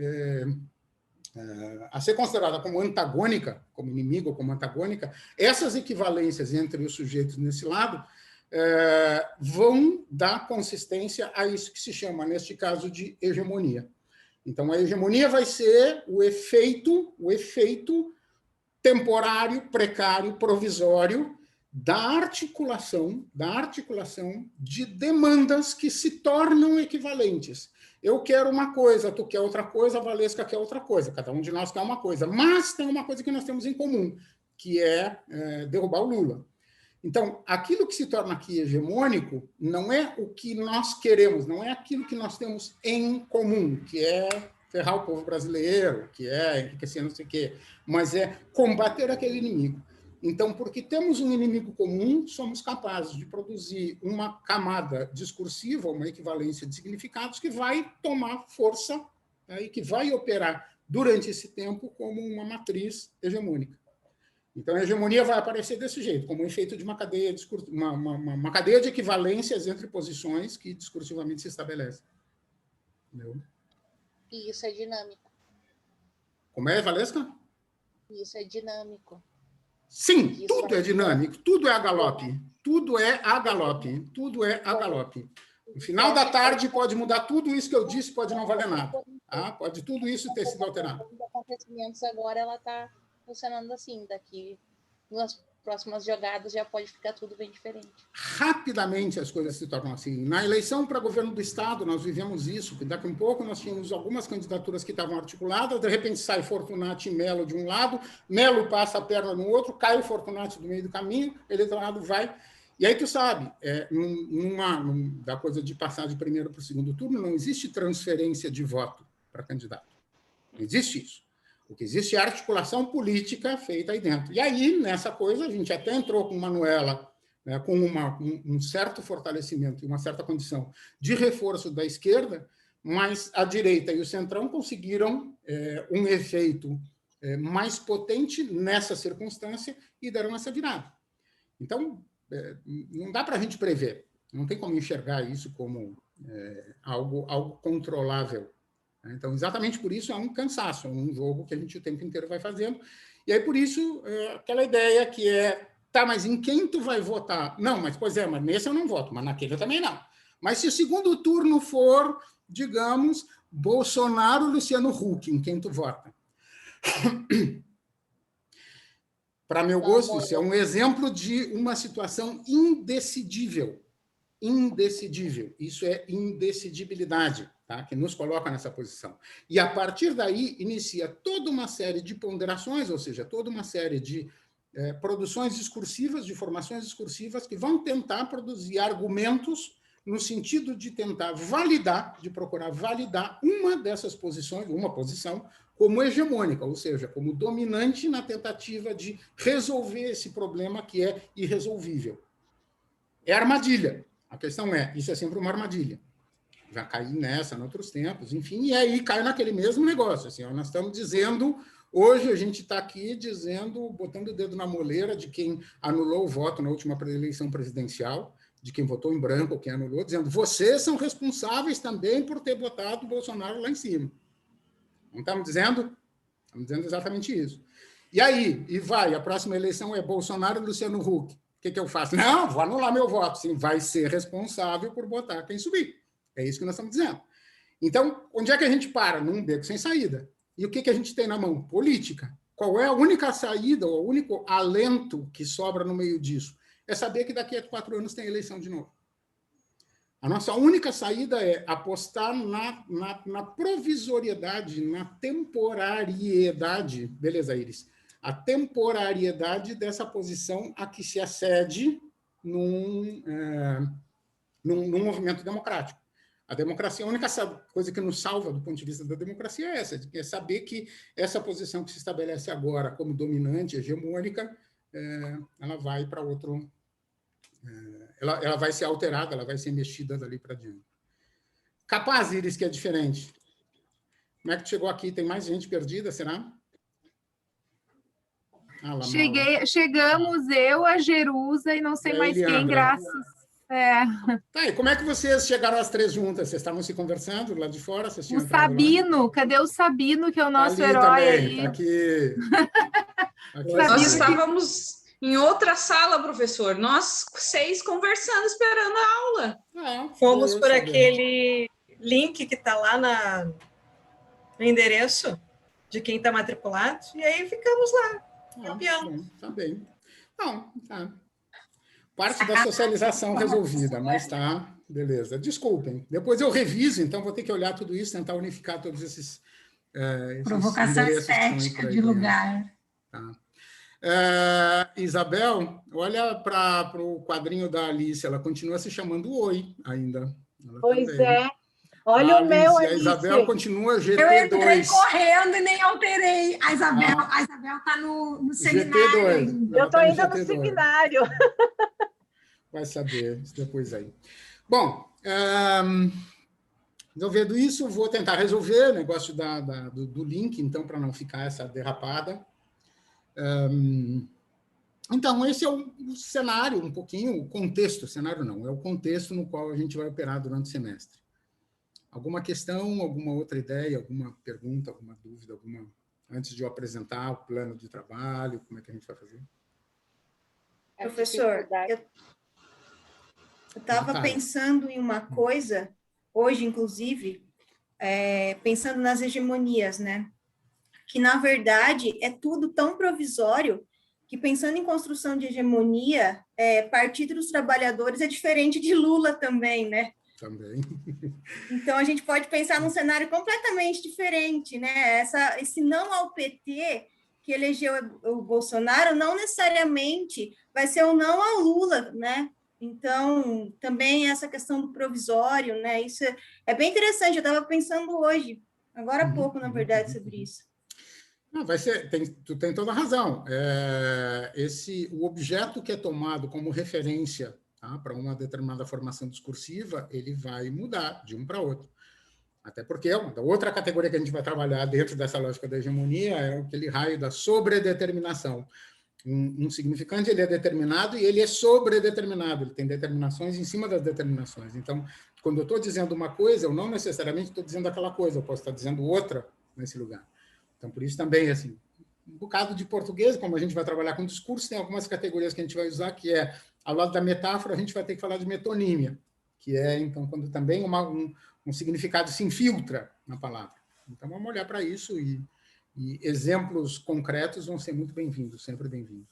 considerada como antagônica, como inimigo ou como antagônica, essas equivalências entre os sujeitos nesse lado vão dar consistência a isso que se chama, neste caso, de hegemonia. Então, a hegemonia vai ser o efeito temporário, precário, provisório da articulação de demandas que se tornam equivalentes. Eu quero uma coisa, tu quer outra coisa, a Valesca quer outra coisa, cada um de nós quer uma coisa, mas tem uma coisa que nós temos em comum, que é derrubar o Lula. Então, aquilo que se torna aqui hegemônico não é o que nós queremos, não é aquilo que nós temos em comum, que é ferrar o povo brasileiro, que é enriquecer não sei o quê, mas é combater aquele inimigo. Então, porque temos um inimigo comum, somos capazes de produzir uma camada discursiva, uma equivalência de significados que vai tomar força, e que vai operar durante esse tempo como uma matriz hegemônica. Então, a hegemonia vai aparecer desse jeito, como um efeito de uma cadeia de equivalências entre posições que discursivamente se estabelecem. Entendeu? E isso é dinâmico. Como é, Valesca? Isso é dinâmico. Sim, isso tudo é dinâmico, tudo é a galope. Tudo é a galope. Tudo é a galope. No final da tarde pode mudar tudo isso que eu disse, pode não valer nada. Pode tudo isso ter sido alterado. Os acontecimentos agora, ela está funcionando assim, daqui nas próximas jogadas já pode ficar tudo bem diferente. Rapidamente as coisas se tornam assim. Na eleição para governo do Estado, nós vivemos isso, que daqui a um pouco nós tínhamos algumas candidaturas que estavam articuladas, de repente sai Fortunati e Melo de um lado, Melo passa a perna no outro, cai o Fortunati do meio do caminho, o eleitorado vai. E aí tu sabe, da coisa de passar de primeiro para o segundo turno, não existe transferência de voto para candidato. Não existe isso. O que existe é articulação política feita aí dentro. E aí, nessa coisa, a gente até entrou com Manuela, né, com um certo fortalecimento e uma certa condição de reforço da esquerda, mas a direita e o centrão conseguiram um efeito mais potente nessa circunstância e deram essa virada. Então, não dá para a gente prever, não tem como enxergar isso como algo controlável. Então, exatamente por isso é um cansaço, é um jogo que a gente o tempo inteiro vai fazendo. E aí, por isso, aquela ideia que mas em quem tu vai votar? Não, mas, pois mas nesse eu não voto, mas naquele eu também não. Mas se o segundo turno for, digamos, Bolsonaro, Luciano Huck, em quem tu vota? Para meu gosto, isso é um exemplo de uma situação indecidível. Indecidível. Isso é indecidibilidade. Tá? Que nos coloca nessa posição. E, a partir daí, inicia toda uma série de ponderações, ou seja, toda uma série de produções discursivas, de formações discursivas, que vão tentar produzir argumentos no sentido de tentar validar, de procurar validar uma dessas posições, uma posição, como hegemônica, ou seja, como dominante na tentativa de resolver esse problema que é irresolvível. É armadilha. A questão isso é sempre uma armadilha. Já caí nessa em outros tempos, enfim, e aí cai naquele mesmo negócio. Assim, nós estamos dizendo, hoje a gente está aqui dizendo, botando o dedo na moleira de quem anulou o voto na última eleição presidencial, de quem votou em branco, quem anulou, dizendo, vocês são responsáveis também por ter botado o Bolsonaro lá em cima. Não estamos dizendo? Estamos dizendo exatamente isso. E aí, a próxima eleição é Bolsonaro e Luciano Huck. O que eu faço? Não, vou anular meu voto. Sim, vai ser responsável por botar quem subir. É isso que nós estamos dizendo. Então, onde é que a gente para? Num beco sem saída. E o que a gente tem na mão? Política. Qual é a única saída, o único alento que sobra no meio disso? É saber que daqui a 4 anos tem eleição de novo. A nossa única saída é apostar na provisoriedade, na temporariedade, beleza, Iris? A temporariedade dessa posição a que se acede num movimento democrático. A democracia, a única coisa que nos salva do ponto de vista da democracia é essa, é saber que essa posição que se estabelece agora como dominante, hegemônica, ela vai para outro... Ela vai ser alterada, ela vai ser mexida dali para diante. Capaz, Iris, que é diferente. Como é que tu chegou aqui? Tem mais gente perdida, será? Chegamos eu, a Jerusa e não sei mais quem, graças... Tá, e como é que vocês chegaram as 3 juntas? Vocês estavam se conversando lá de fora? O Sabino, lá? Cadê o Sabino, que é o nosso herói também, aí? Tá aqui. Nós estávamos em outra sala, professor. Nós 6 conversando, esperando a aula. Fomos por aquele link que está lá no endereço de quem está matriculado, e aí ficamos lá, campeão. Tá bem. Não, tá. Parte da socialização resolvida, mas tá, beleza. Desculpem. Depois eu reviso, então vou ter que olhar tudo isso, tentar unificar todos esses provocação estética de lugar. Tá. Isabel, olha para o quadrinho da Alice, ela continua se chamando Oi ainda. Pois também. É. Olha o meu, Alice. A Isabel continua GT2. Eu entrei correndo e nem alterei. A Isabel está no seminário. GT2. Eu estou ainda no seminário. Vai saber depois aí. Bom, resolvendo isso, vou tentar resolver o negócio do link, então, para não ficar essa derrapada. Então, esse é o cenário, um pouquinho, o contexto, cenário não, é o contexto no qual a gente vai operar durante o semestre. Alguma questão, alguma outra ideia, alguma pergunta, alguma dúvida, antes de eu apresentar o plano de trabalho, como é que a gente vai fazer? Professor, eu estava pensando em uma coisa, hoje, inclusive, pensando nas hegemonias, né? Que, na verdade, é tudo tão provisório que, pensando em construção de hegemonia, Partido dos Trabalhadores é diferente de Lula também, né? Também. Então, a gente pode pensar num cenário completamente diferente, né? Esse não ao PT que elegeu o Bolsonaro não necessariamente vai ser um não ao Lula, né? Então, também essa questão do provisório, né? Isso é bem interessante, eu estava pensando hoje, agora há pouco, na verdade, sobre isso. Não, tu tem toda a razão. O objeto que é tomado como referência, tá, para uma determinada formação discursiva, ele vai mudar de um para outro. Até porque outra categoria que a gente vai trabalhar dentro dessa lógica da hegemonia é aquele raio da sobredeterminação. Um significante, ele é determinado e ele é sobredeterminado, ele tem determinações em cima das determinações. Então, quando eu estou dizendo uma coisa, eu não necessariamente estou dizendo aquela coisa, eu posso estar dizendo outra nesse lugar. Então, por isso também, assim, um bocado de português, como a gente vai trabalhar com discurso, tem algumas categorias que a gente vai usar, que ao lado da metáfora, a gente vai ter que falar de metonímia, que é, então, quando também um significado se infiltra na palavra. Então, vamos olhar para isso e exemplos concretos vão ser muito bem-vindos, sempre bem-vindos.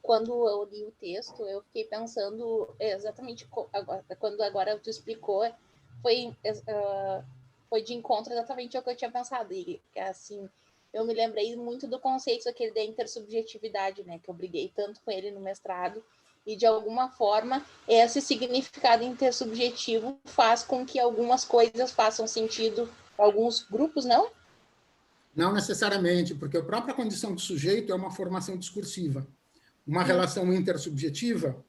Quando eu li o texto, eu fiquei pensando exatamente quando agora tu explicou, foi de encontro exatamente ao que eu tinha pensado. E, assim, eu me lembrei muito do conceito aquele da intersubjetividade, né, que eu briguei tanto com ele no mestrado, e, de alguma forma, esse significado intersubjetivo faz com que algumas coisas façam sentido para alguns grupos, não? Não necessariamente, porque a própria condição do sujeito é uma formação discursiva. Uma relação intersubjetiva,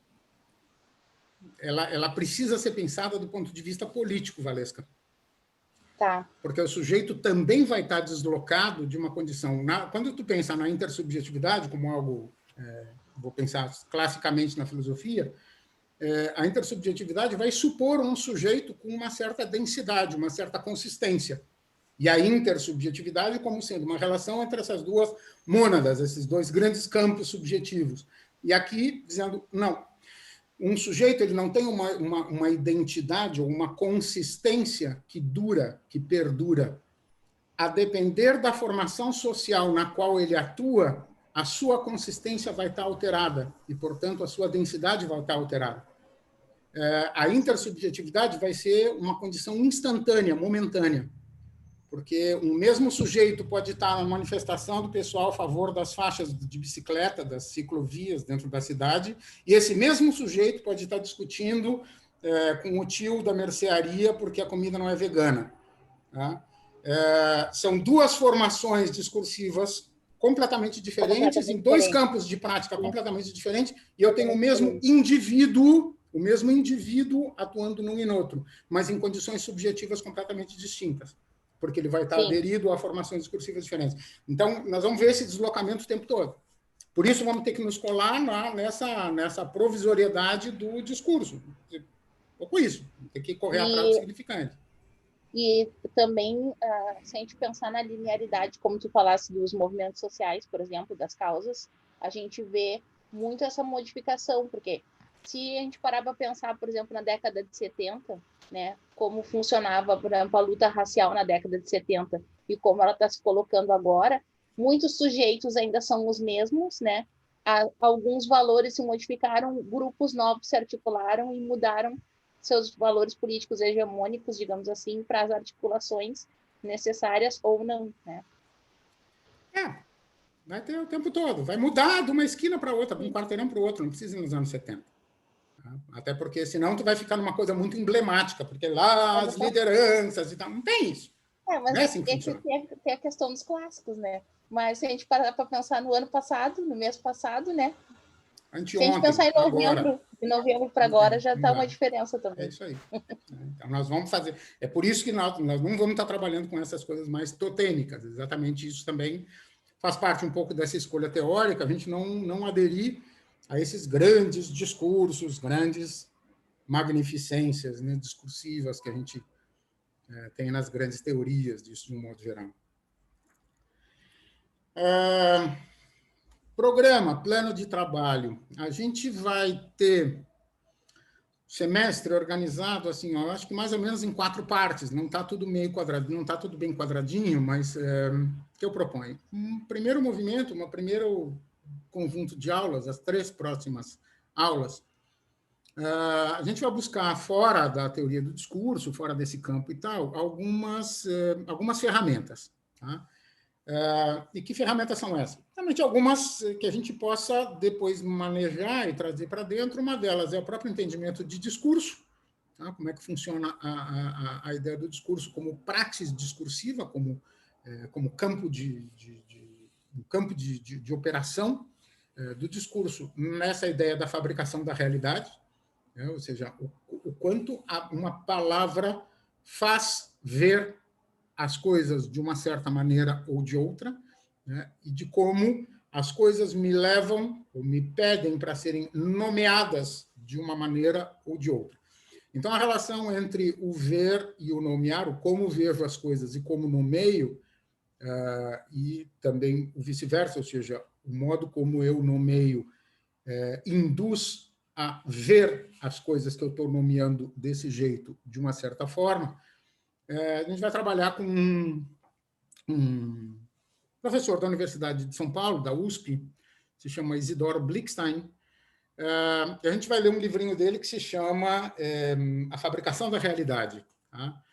ela precisa ser pensada do ponto de vista político, Valesca. Tá. Porque o sujeito também vai estar deslocado de uma condição... Quando tu pensa na intersubjetividade como algo... vou pensar classicamente na filosofia, a intersubjetividade vai supor um sujeito com uma certa densidade, uma certa consistência. E a intersubjetividade como sendo uma relação entre essas duas mônadas, esses dois grandes campos subjetivos. E aqui, dizendo, não, um sujeito ele não tem uma identidade ou uma consistência que dura, que perdura. A depender da formação social na qual ele atua, a sua consistência vai estar alterada e, portanto, a sua densidade vai estar alterada. A intersubjetividade vai ser uma condição instantânea, momentânea, porque o mesmo sujeito pode estar na manifestação do pessoal a favor das faixas de bicicleta, das ciclovias dentro da cidade, e esse mesmo sujeito pode estar discutindo com o tio da mercearia porque a comida não é vegana. Tá? São duas formações discursivas completamente diferentes, em dois campos de prática completamente diferentes, e eu tenho o mesmo indivíduo atuando num e no outro, mas em condições subjetivas completamente distintas, porque ele vai estar aderido a formações discursivas diferentes. Então, nós vamos ver esse deslocamento o tempo todo. Por isso, vamos ter que nos colar nessa provisoriedade do discurso. Pouco isso, tem que correr atrás do significante. E também, se a gente pensar na linearidade, como tu falasse dos movimentos sociais, por exemplo, das causas, a gente vê muito essa modificação, porque se a gente parar para pensar, por exemplo, na década de 70, né, como funcionava, por exemplo, a luta racial na década de 70 e como ela está se colocando agora, muitos sujeitos ainda são os mesmos, né? Alguns valores se modificaram, grupos novos se articularam e mudaram seus valores políticos hegemônicos, digamos assim, para as articulações necessárias ou não, né? Vai ter o tempo todo, vai mudar de uma esquina para outra, de um quarteirão para o outro, não precisa ir nos anos 70. Até porque, senão, tu vai ficar numa coisa muito emblemática, porque lá as lideranças e tal, não tem isso. Mas não é assim que funciona. Tem a questão dos clássicos, né? Mas se a gente parar para pensar no ano passado, no mês passado, né? Se a gente pensar em novembro para agora, já está uma diferença também. É isso aí. Então, nós vamos fazer... É por isso que nós não vamos estar trabalhando com essas coisas mais totêmicas. Exatamente isso também faz parte um pouco dessa escolha teórica, a gente não aderir a esses grandes discursos, grandes magnificências, né, discursivas que a gente tem nas grandes teorias disso, de um modo geral. Programa, plano de trabalho. A gente vai ter semestre organizado, assim, eu acho que mais ou menos em 4 partes, não está tudo meio quadradinho, não está tudo bem quadradinho, mas o que eu proponho? Um primeiro movimento, um primeiro conjunto de aulas, as 3 próximas aulas, a gente vai buscar, fora da teoria do discurso, fora desse campo e tal, algumas ferramentas. Tá? E que ferramentas são essas? Realmente algumas que a gente possa depois manejar e trazer para dentro. Uma delas é o próprio entendimento de discurso, tá? Como é que funciona a ideia do discurso como praxis discursiva, como campo de operação do discurso nessa ideia da fabricação da realidade, né? Ou seja, o quanto uma palavra faz ver as coisas de uma certa maneira ou de outra, né? E de como as coisas me levam ou me pedem para serem nomeadas de uma maneira ou de outra. Então, a relação entre o ver e o nomear, o como vejo as coisas e como nomeio, e também o vice-versa, ou seja, o modo como eu nomeio induz a ver as coisas que eu estou nomeando desse jeito, de uma certa forma. A gente vai trabalhar com um professor da Universidade de São Paulo, da USP, se chama Isidoro Blickstein. A gente vai ler um livrinho dele que se chama A Fabricação da Realidade. Tá?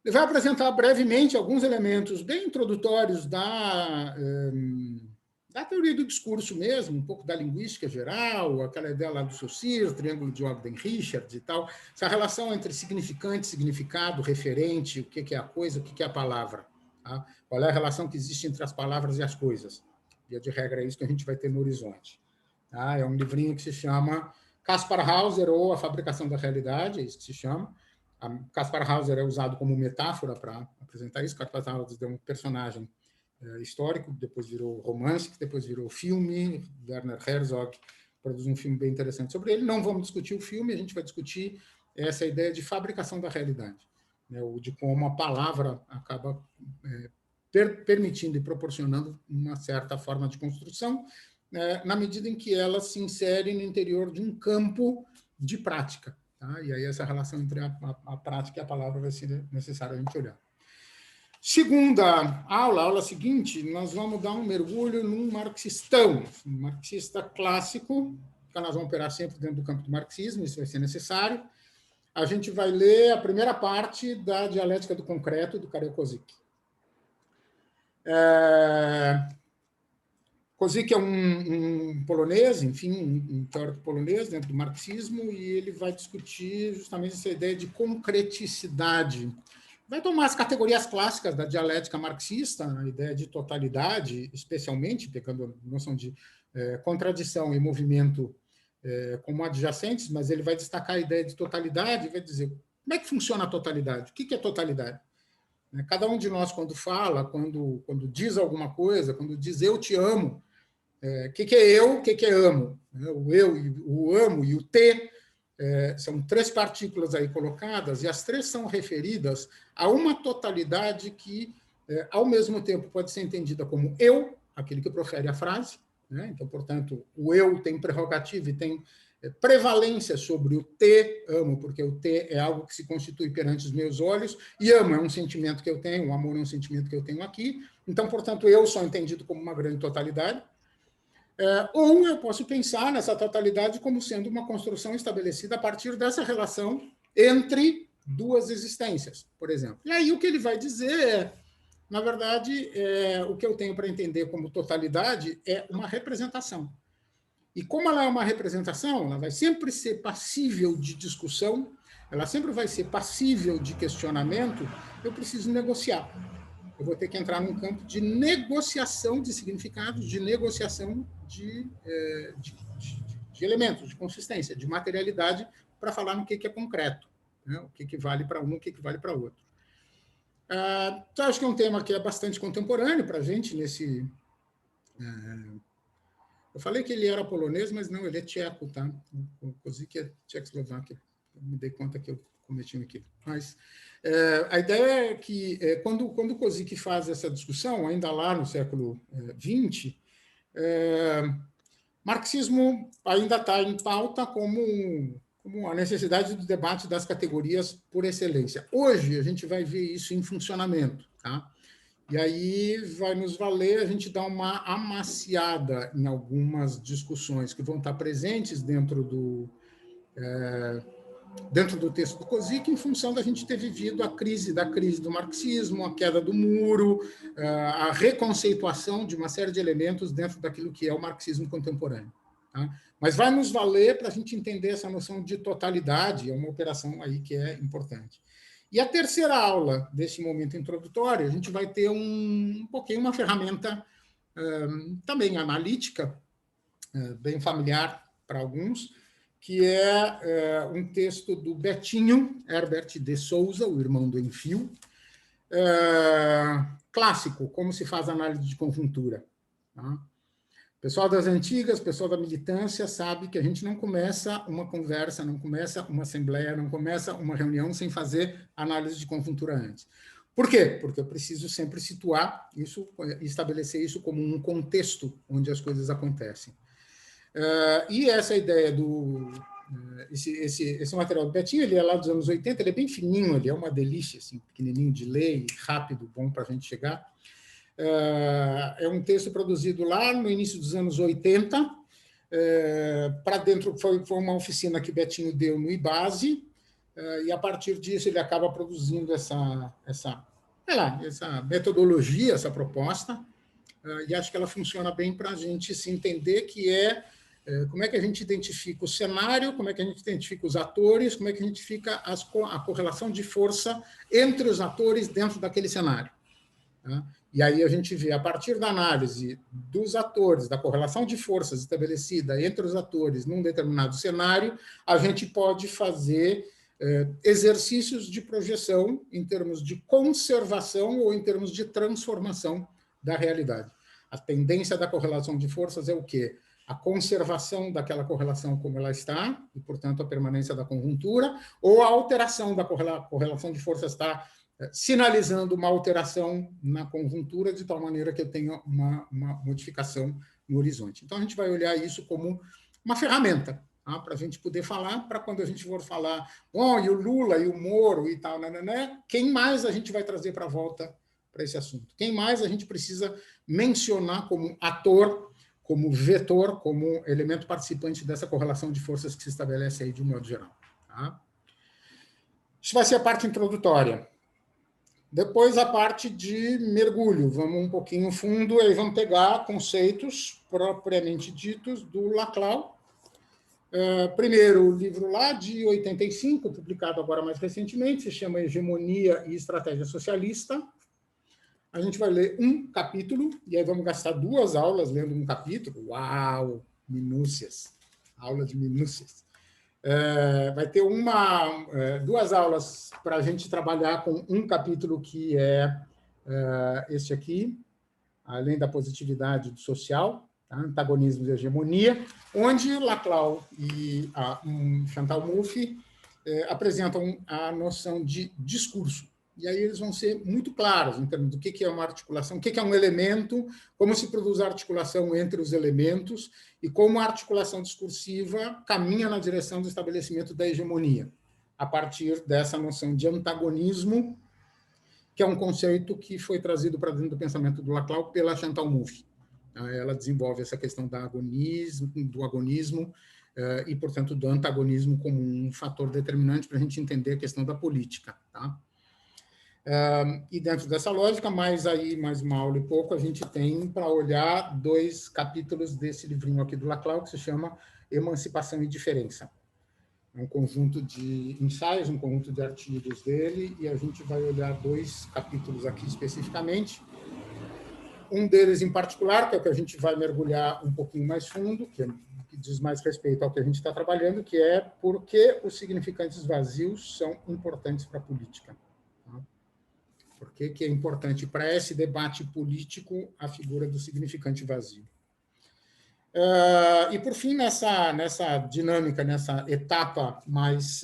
Ele vai apresentar brevemente alguns elementos bem introdutórios da teoria do discurso mesmo, um pouco da linguística geral, aquela ideia lá do Saussure, triângulo de Ogden-Richards e tal, essa relação entre significante, significado, referente, o que é a coisa, o que é a palavra. Tá? Qual é a relação que existe entre as palavras e as coisas. Via de regra, é isso que a gente vai ter no horizonte. Tá? É um livrinho que se chama Kaspar Hauser ou A Fabricação da Realidade, é isso que se chama. Kaspar Hauser é usado como metáfora para apresentar isso. Kaspar Hauser é um personagem histórico, depois virou romance, que depois virou filme, Werner Herzog produz um filme bem interessante sobre ele. Não vamos discutir o filme, a gente vai discutir essa ideia de fabricação da realidade, né, de como a palavra acaba permitindo e proporcionando uma certa forma de construção, na medida em que ela se insere no interior de um campo de prática. Tá? E aí essa relação entre a prática e a palavra vai ser necessário a gente olhar. Segunda aula seguinte, nós vamos dar um mergulho num marxistão, um marxista clássico, que nós vamos operar sempre dentro do campo do marxismo, isso vai ser necessário. A gente vai ler a primeira parte da Dialética do Concreto, do Karel Kozik. Kozik é um polonês, enfim, um teórico polonês dentro do marxismo, e ele vai discutir justamente essa ideia de concreticidade. Vai tomar as categorias clássicas da dialética marxista, a ideia de totalidade, especialmente, pegando a noção de contradição e movimento como adjacentes, mas ele vai destacar a ideia de totalidade e vai dizer como é que funciona a totalidade, o que é totalidade? Cada um de nós, quando fala, quando diz alguma coisa, quando diz eu te amo, o que é eu, o que é amo? O eu, o amo e o te são três partículas aí colocadas, e as três são referidas a uma totalidade que, ao mesmo tempo, pode ser entendida como eu, aquele que profere a frase, né? Então, portanto, o eu tem prerrogativa e tem prevalência sobre o te, amo, porque o te é algo que se constitui perante os meus olhos, e amo é um sentimento que eu tenho, o amor é um sentimento que eu tenho aqui, então, portanto, eu sou entendido como uma grande totalidade, ou eu posso pensar nessa totalidade como sendo uma construção estabelecida a partir dessa relação entre duas existências, por exemplo. E aí o que ele vai dizer na verdade, o que eu tenho para entender como totalidade é uma representação. E como ela é uma representação, ela vai sempre ser passível de discussão, ela sempre vai ser passível de questionamento, eu preciso negociar. Eu vou ter que entrar num campo de negociação de significados, de negociação de elementos, de consistência, de materialidade, para falar no que é concreto, né? O que vale para um, o que vale para outro. Então, acho que é um tema que é bastante contemporâneo para a gente nesse... Eu falei que ele era polonês, mas não, ele é tcheco, tá? O Kozik é tchecoslováquia. Eu me dei conta que eu cometi um equívoco. Mas a ideia é que, quando o Kozik faz essa discussão, ainda lá no século XX, marxismo ainda está em pauta como a necessidade do debate das categorias por excelência. Hoje, a gente vai ver isso em funcionamento, tá? E aí vai nos valer a gente dar uma amaciada em algumas discussões que vão estar presentes dentro do texto do Kozik, em função da gente ter vivido a crise do marxismo, a queda do muro, a reconceituação de uma série de elementos dentro daquilo que é o marxismo contemporâneo. Tá? Mas vai nos valer para a gente entender essa noção de totalidade, é uma operação aí que é importante. E a terceira aula desse momento introdutório, a gente vai ter um pouquinho uma ferramenta também analítica, bem familiar para alguns, que é um texto do Betinho Herbert de Souza, o irmão do Enfio, clássico, como se faz análise de conjuntura. Tá? Pessoal das antigas, pessoal da militância, sabe que a gente não começa uma conversa, não começa uma assembleia, não começa uma reunião sem fazer análise de conjuntura antes. Por quê? Porque eu preciso sempre situar isso, estabelecer isso como um contexto onde as coisas acontecem. E essa ideia esse material do Betinho, ele é lá dos anos 80, ele é bem fininho, ele é uma delícia, assim, pequenininho de ler, rápido, bom para a gente chegar. É um texto produzido lá no início dos anos 80, para dentro, foi uma oficina que Betinho deu no IBASE, e a partir disso ele acaba produzindo essa metodologia, essa proposta, e acho que ela funciona bem para a gente se entender que como é que a gente identifica o cenário, como é que a gente identifica os atores, como é que a gente identifica a correlação de força entre os atores dentro daquele cenário. Tá? E aí a gente vê, a partir da análise dos atores, da correlação de forças estabelecida entre os atores num determinado cenário, a gente pode fazer exercícios de projeção em termos de conservação ou em termos de transformação da realidade. A tendência da correlação de forças é o quê? a conservação daquela correlação como ela está, e, portanto, a permanência da conjuntura, ou a alteração da correlação de forças está sinalizando uma alteração na conjuntura, de tal maneira que eu tenha uma modificação no horizonte. Então, a gente vai olhar isso como uma ferramenta, tá? Para a gente poder falar, para quando a gente for falar, bom, e o Lula, e o Moro, e tal, né? Quem mais a gente vai trazer para a volta para esse assunto? Quem mais a gente precisa mencionar como ator, como vetor, como elemento participante dessa correlação de forças que se estabelece aí de um modo geral, tá? Isso vai ser a parte introdutória. Depois, a parte de mergulho. Vamos um pouquinho fundo, aí vamos pegar conceitos propriamente ditos do Laclau. Primeiro, o livro lá de 85, publicado agora mais recentemente, se chama Hegemonia e Estratégia Socialista. A gente vai ler um capítulo, e aí vamos gastar 2 aulas lendo um capítulo. Uau! Minúcias. Aula de minúcias. Vai ter 2 aulas para a gente trabalhar com um capítulo que é este aqui, além da positividade social, tá? Antagonismo e hegemonia, onde Laclau e Chantal Mouffe apresentam a noção de discurso. E aí eles vão ser muito claros em termos do que é uma articulação, o que é um elemento, como se produz a articulação entre os elementos e como a articulação discursiva caminha na direção do estabelecimento da hegemonia, a partir dessa noção de antagonismo, que é um conceito que foi trazido para dentro do pensamento do Laclau pela Chantal Mouffe. Ela desenvolve essa questão do agonismo e, portanto, do antagonismo como um fator determinante para a gente entender a questão da política, tá? E dentro dessa lógica, mais uma aula e pouco, a gente tem para olhar 2 capítulos desse livrinho aqui do Laclau, que se chama Emancipação e Diferença. É um conjunto de ensaios, um conjunto de artigos dele, e a gente vai olhar 2 capítulos aqui especificamente. Um deles em particular, que é o que a gente vai mergulhar um pouquinho mais fundo, que diz mais respeito ao que a gente está trabalhando, que é por que os significantes vazios são importantes para a política. Por que é importante para esse debate político a figura do significante vazio? E, por fim, nessa dinâmica, nessa etapa mais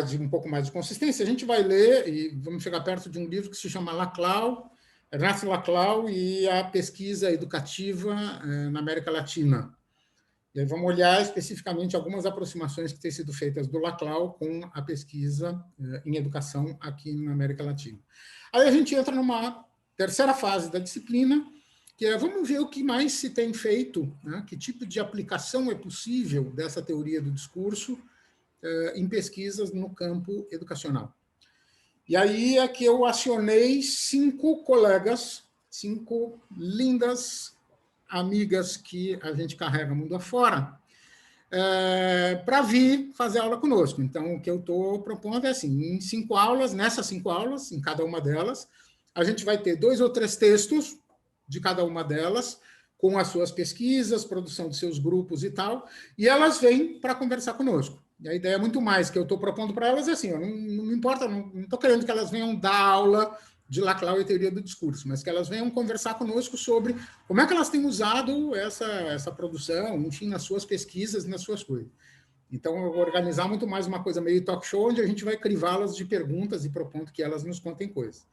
de um pouco mais de consistência, a gente vai ler, e vamos chegar perto de um livro que se chama Ernest Laclau e a pesquisa educativa na América Latina. E aí vamos olhar especificamente algumas aproximações que têm sido feitas do Laclau com a pesquisa em educação aqui na América Latina. Aí a gente entra numa terceira fase da disciplina, que é vamos ver o que mais se tem feito, né, que tipo de aplicação é possível dessa teoria do discurso em pesquisas no campo educacional. E aí é que eu acionei 5 colegas, 5 lindas amigas que a gente carrega mundo afora, para vir fazer aula conosco. Então, o que eu estou propondo é assim, em 5 aulas, nessas 5 aulas, em cada uma delas, a gente vai ter 2 ou 3 textos de cada uma delas, com as suas pesquisas, produção de seus grupos e tal, e elas vêm para conversar conosco. E a ideia é muito mais que eu estou propondo para elas é assim, não me importa, não estou querendo que elas venham dar aula de Laclau e teoria do discurso, mas que elas venham conversar conosco sobre como é que elas têm usado essa produção, enfim, nas suas pesquisas, nas suas coisas. Então, eu vou organizar muito mais uma coisa meio talk show, onde a gente vai crivá-las de perguntas e propondo que elas nos contem coisas.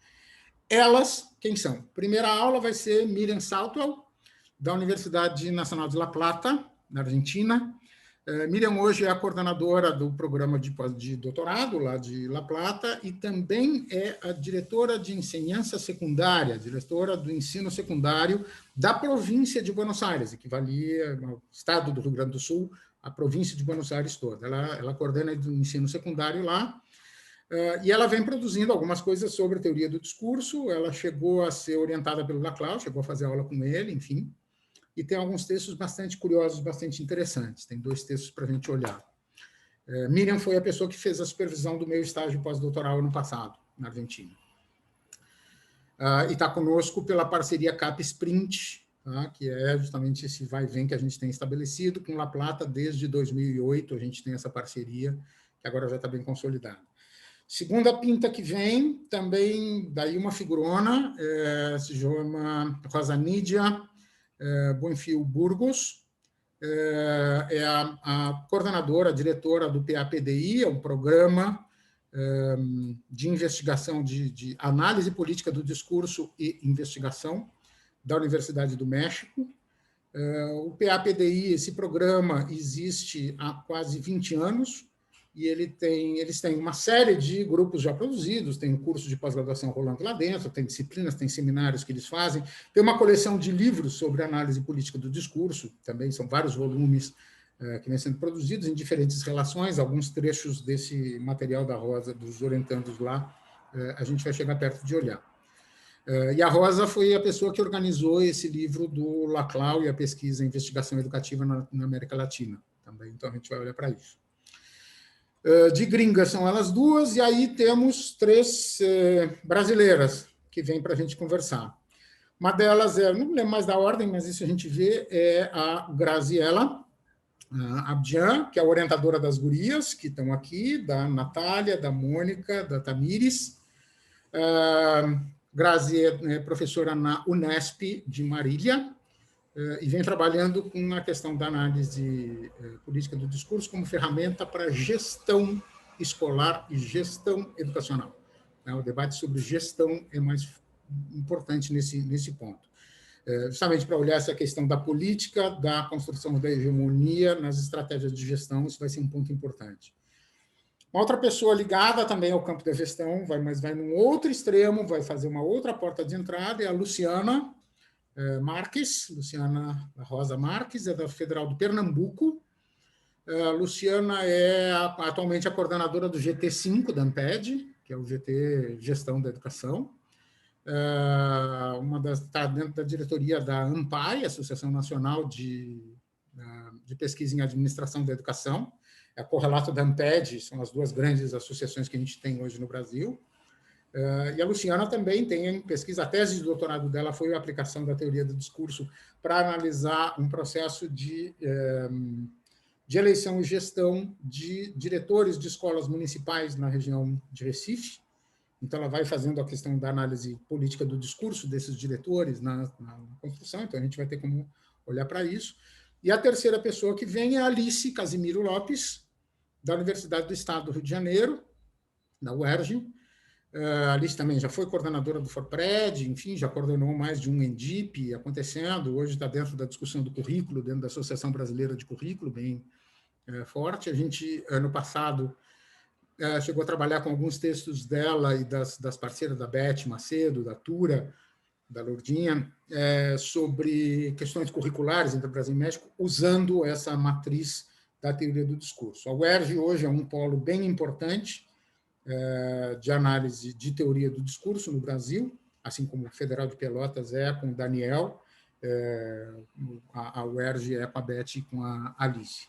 Elas, quem são? Primeira aula vai ser Miriam Saltwell, da Universidade Nacional de La Plata, na Argentina. Miriam hoje é a coordenadora do programa de doutorado lá de La Plata e também é a diretora de ensinança secundária, diretora do ensino secundário da província de Buenos Aires, equivalia ao estado do Rio Grande do Sul, a província de Buenos Aires toda. Ela coordena o ensino secundário lá e ela vem produzindo algumas coisas sobre a teoria do discurso. Ela chegou a ser orientada pelo Laclau, chegou a fazer aula com ele, enfim. E tem alguns textos bastante curiosos, bastante interessantes. Tem 2 textos para a gente olhar. Miriam foi a pessoa que fez a supervisão do meu estágio pós-doutoral ano passado, na Argentina. E está conosco pela parceria CAP-Sprint, tá? Que é justamente esse vai e vem que a gente tem estabelecido com La Plata desde 2008. A gente tem essa parceria, que agora já está bem consolidada. Segunda pinta que vem, também daí uma figurona, se chama Rosa Nídia Buenfil Burgos, é a coordenadora, a diretora do PAPDI, é um programa de investigação, de análise política do discurso e investigação da Universidade do México. O PAPDI, esse programa existe há quase 20 anos, e eles têm uma série de grupos já produzidos, tem um curso de pós-graduação rolando lá dentro, tem disciplinas, tem seminários que eles fazem, tem uma coleção de livros sobre análise política do discurso, também são vários volumes que vêm sendo produzidos em diferentes relações, alguns trechos desse material da Rosa, dos orientandos lá, a gente vai chegar perto de olhar. E a Rosa foi a pessoa que organizou esse livro do Laclau e a pesquisa em investigação educativa na América Latina, também, então a gente vai olhar para isso. De gringas são elas duas, e aí temos 3 brasileiras que vêm para a gente conversar. Uma delas não me lembro mais da ordem, mas isso a gente vê, é a Graziela Abdian, que é a orientadora das gurias, que estão aqui, da Natália, da Mônica, da Tamires. Grazi é professora na Unesp de Marília, e vem trabalhando com a questão da análise política do discurso como ferramenta para gestão escolar e gestão educacional. O debate sobre gestão é mais importante nesse ponto. Justamente para olhar essa questão da política, da construção da hegemonia nas estratégias de gestão, isso vai ser um ponto importante. Uma outra pessoa ligada também ao campo da gestão, mas vai num outro extremo, vai fazer uma outra porta de entrada, é a Luciana Marques, Luciana Rosa Marques, é da Federal do Pernambuco. A Luciana é atualmente a coordenadora do GT5 da ANPED, que é o GT Gestão da Educação. Está dentro da diretoria da ANPAI, Associação Nacional de Pesquisa em Administração da Educação. É a correlato da ANPED, são as 2 grandes associações que a gente tem hoje no Brasil. E a Luciana também tem em pesquisa, a tese de doutorado dela foi a aplicação da teoria do discurso para analisar um processo de eleição e gestão de diretores de escolas municipais na região de Recife. Então, ela vai fazendo a questão da análise política do discurso desses diretores na construção, então a gente vai ter como olhar para isso. E a terceira pessoa que vem é a Alice Casimiro Lopes, da Universidade do Estado do Rio de Janeiro, da UERJ. A Alice também já foi coordenadora do FORPRED, enfim, já coordenou mais de um ENDIP acontecendo, hoje está dentro da discussão do currículo, dentro da Associação Brasileira de Currículo, bem forte. A gente, ano passado, chegou a trabalhar com alguns textos dela e das parceiras da Beth Macedo, da Tura, da Lourdinha, sobre questões curriculares entre Brasil e México, usando essa matriz da teoria do discurso. A UERJ hoje é um polo bem importante de análise de teoria do discurso no Brasil, assim como o Federal de Pelotas é com o Daniel, a UERJ é com a Beth e com a Alice.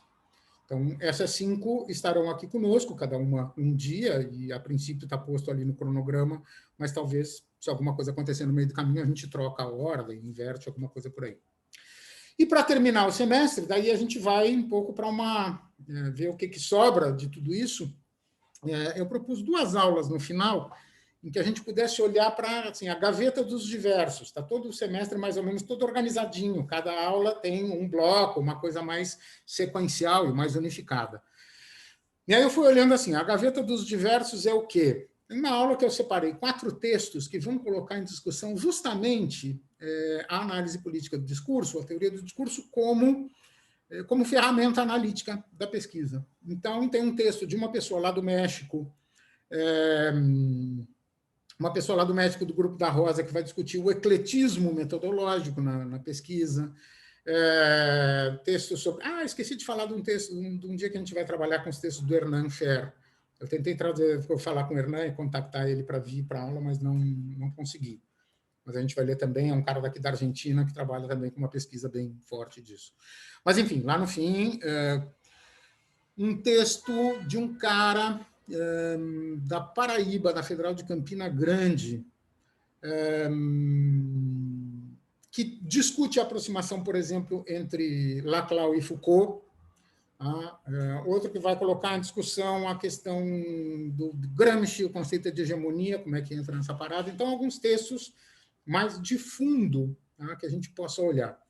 Então, essas 5 estarão aqui conosco, cada uma um dia, e a princípio está posto ali no cronograma, mas talvez, se alguma coisa acontecer no meio do caminho, a gente troca a ordem, inverte alguma coisa por aí. E para terminar o semestre, daí a gente vai um pouco para ver o que sobra de tudo isso. Eu propus 2 aulas no final, em que a gente pudesse olhar para assim, a gaveta dos diversos. Está todo o semestre mais ou menos todo organizadinho, cada aula tem um bloco, uma coisa mais sequencial e mais unificada. E aí eu fui olhando assim, a gaveta dos diversos é o quê? Tem uma aula que eu separei 4 textos que vão colocar em discussão justamente a análise política do discurso, a teoria do discurso como ferramenta analítica da pesquisa. Então, tem um texto de uma pessoa lá do México, do grupo da Rosa, que vai discutir o ecletismo metodológico na pesquisa. Texto sobre... esqueci de falar de um texto, de um dia que a gente vai trabalhar com os textos do Hernan Fer. Eu tentei falar com o Hernan e contactar ele para vir para a aula, mas não consegui. Mas a gente vai ler também, é um cara daqui da Argentina que trabalha também com uma pesquisa bem forte disso. Mas, enfim, lá no fim, um texto de um cara da Paraíba, da Federal de Campina Grande, que discute a aproximação, por exemplo, entre Laclau e Foucault, Outro que vai colocar em discussão a questão do Gramsci, o conceito de hegemonia, como é que entra nessa parada. Então, alguns textos mais de fundo, tá, que a gente possa olhar.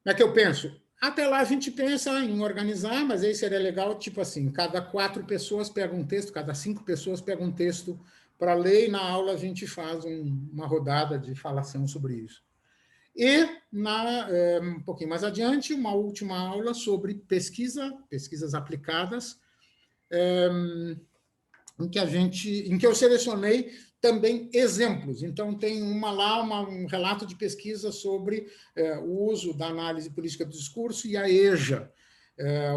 Como é que eu penso? Até lá a gente pensa em organizar, mas aí seria legal, tipo assim, cada 4 pessoas pegam um texto, cada 5 pessoas pegam um texto para ler, e na aula a gente faz uma rodada de falação sobre isso. E, um pouquinho mais adiante, uma última aula sobre pesquisas aplicadas, em que eu selecionei também exemplos. Então, tem um relato de pesquisa sobre o uso da análise política do discurso e a EJA.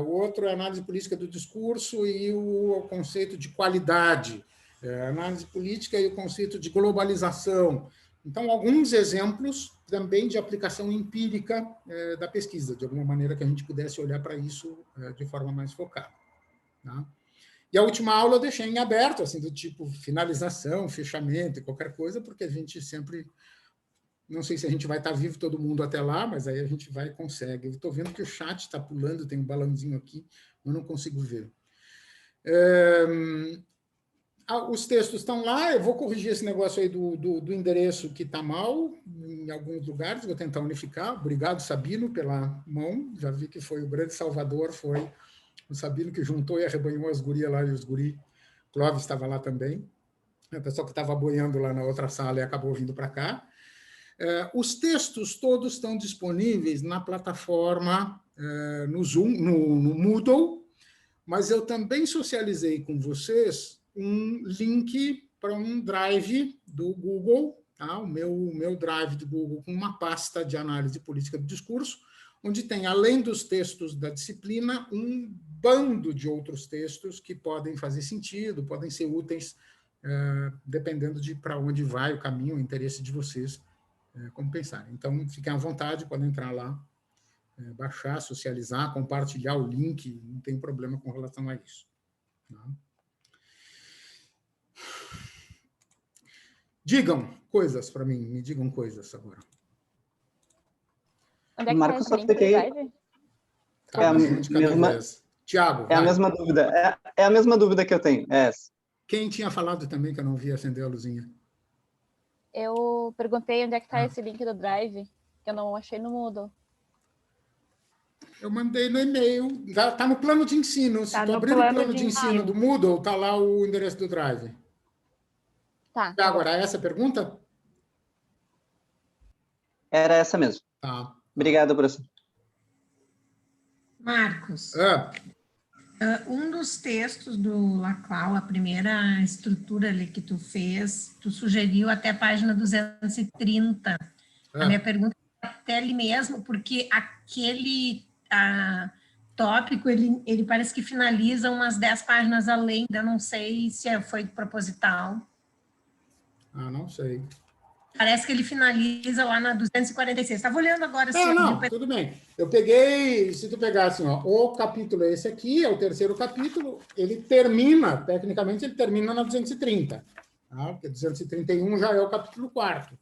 O outro é a análise política do discurso e o conceito de qualidade, análise política e o conceito de globalização. Então, alguns exemplos também de aplicação empírica da pesquisa, de alguma maneira que a gente pudesse olhar para isso de forma mais focada. Tá? E a última aula eu deixei em aberto, assim, do tipo finalização, fechamento e qualquer coisa, porque a gente sempre... Não sei se a gente vai estar vivo todo mundo até lá, mas aí a gente vai e consegue. Eu estou vendo que o chat está pulando, tem um balãozinho aqui, eu não consigo ver. Os textos estão lá, eu vou corrigir esse negócio aí do endereço que está mal, em alguns lugares, vou tentar unificar. Obrigado, Sabino, pela mão. Já vi que foi o grande salvador, foi o Sabino que juntou e arrebanhou as gurias lá, e os guri. Clóvis estava lá também. O pessoal que estava boiando lá na outra sala e acabou vindo para cá. Os textos todos estão disponíveis na plataforma, no Zoom, no Moodle, mas eu também socializei com vocês um link para um drive do Google, tá? O meu drive do Google com uma pasta de análise política do discurso, onde tem, além dos textos da disciplina, um bando de outros textos que podem fazer sentido, podem ser úteis, dependendo de para onde vai o caminho, o interesse de vocês, como pensarem. Então, fiquem à vontade, podem entrar lá, baixar, socializar, compartilhar o link, não tem problema com relação a isso. Tá? Digam coisas para mim, me digam coisas agora. Onde é que Marcos, só fiquei... Tiago, a mesma dúvida. É a mesma dúvida que eu tenho. É essa. Quem tinha falado também que eu não vi acender a luzinha? Eu perguntei onde é que está esse link do Drive, que eu não achei no Moodle. Eu mandei no e-mail. Está no plano de ensino. Se tu abrir o plano de ensino do Moodle, está lá o endereço do Drive. Tá. Agora, essa pergunta? Era essa mesmo. Tá. Obrigado, professor. Marcos, um dos textos do Laclau, a primeira estrutura ali que tu fez, tu sugeriu até a página 230. A minha pergunta é até ali mesmo, porque aquele tópico, ele parece que finaliza umas 10 páginas além, eu não sei se foi proposital. Não sei. Parece que ele finaliza lá na 246. Estava olhando agora. Tudo bem. Eu peguei, se tu pegar assim, o capítulo é esse aqui, é o terceiro capítulo, ele termina, tecnicamente, ele termina na 230. Tá? Porque 231 já é o capítulo 4º.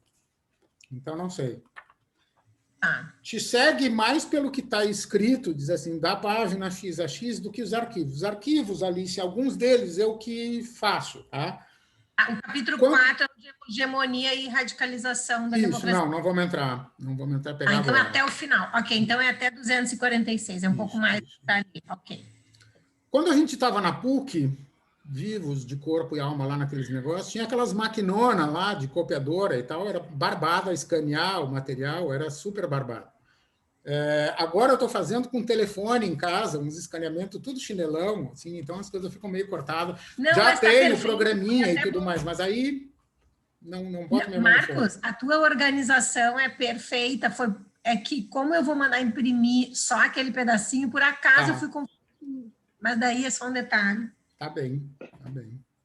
Então, não sei. Te segue mais pelo que está escrito, diz assim, da página X a X, do que os arquivos. Os arquivos, Alice, alguns deles eu que faço, tá? O capítulo 4 é de hegemonia e radicalização da democracia. Não vamos entrar. Não vamos entrar pegar então agora. até o final. Ok, então é até 246, é um pouco mais ali. Ok. Quando a gente estava na PUC, vivos de corpo e alma lá naqueles negócios, tinha aquelas maquinonas lá de copiadora e tal, era barbada escanear o material, era super barbado. Agora eu estou fazendo com telefone em casa, uns escaneamentos, tudo chinelão, assim, então as coisas ficam meio cortadas. Já tenho programinha e tudo mais, mas aí não boto minha mão no fogo. Marcos, a tua organização é perfeita, é que como eu vou mandar imprimir só aquele pedacinho, por acaso eu fui confundindo, mas daí é só um detalhe. Tá bem.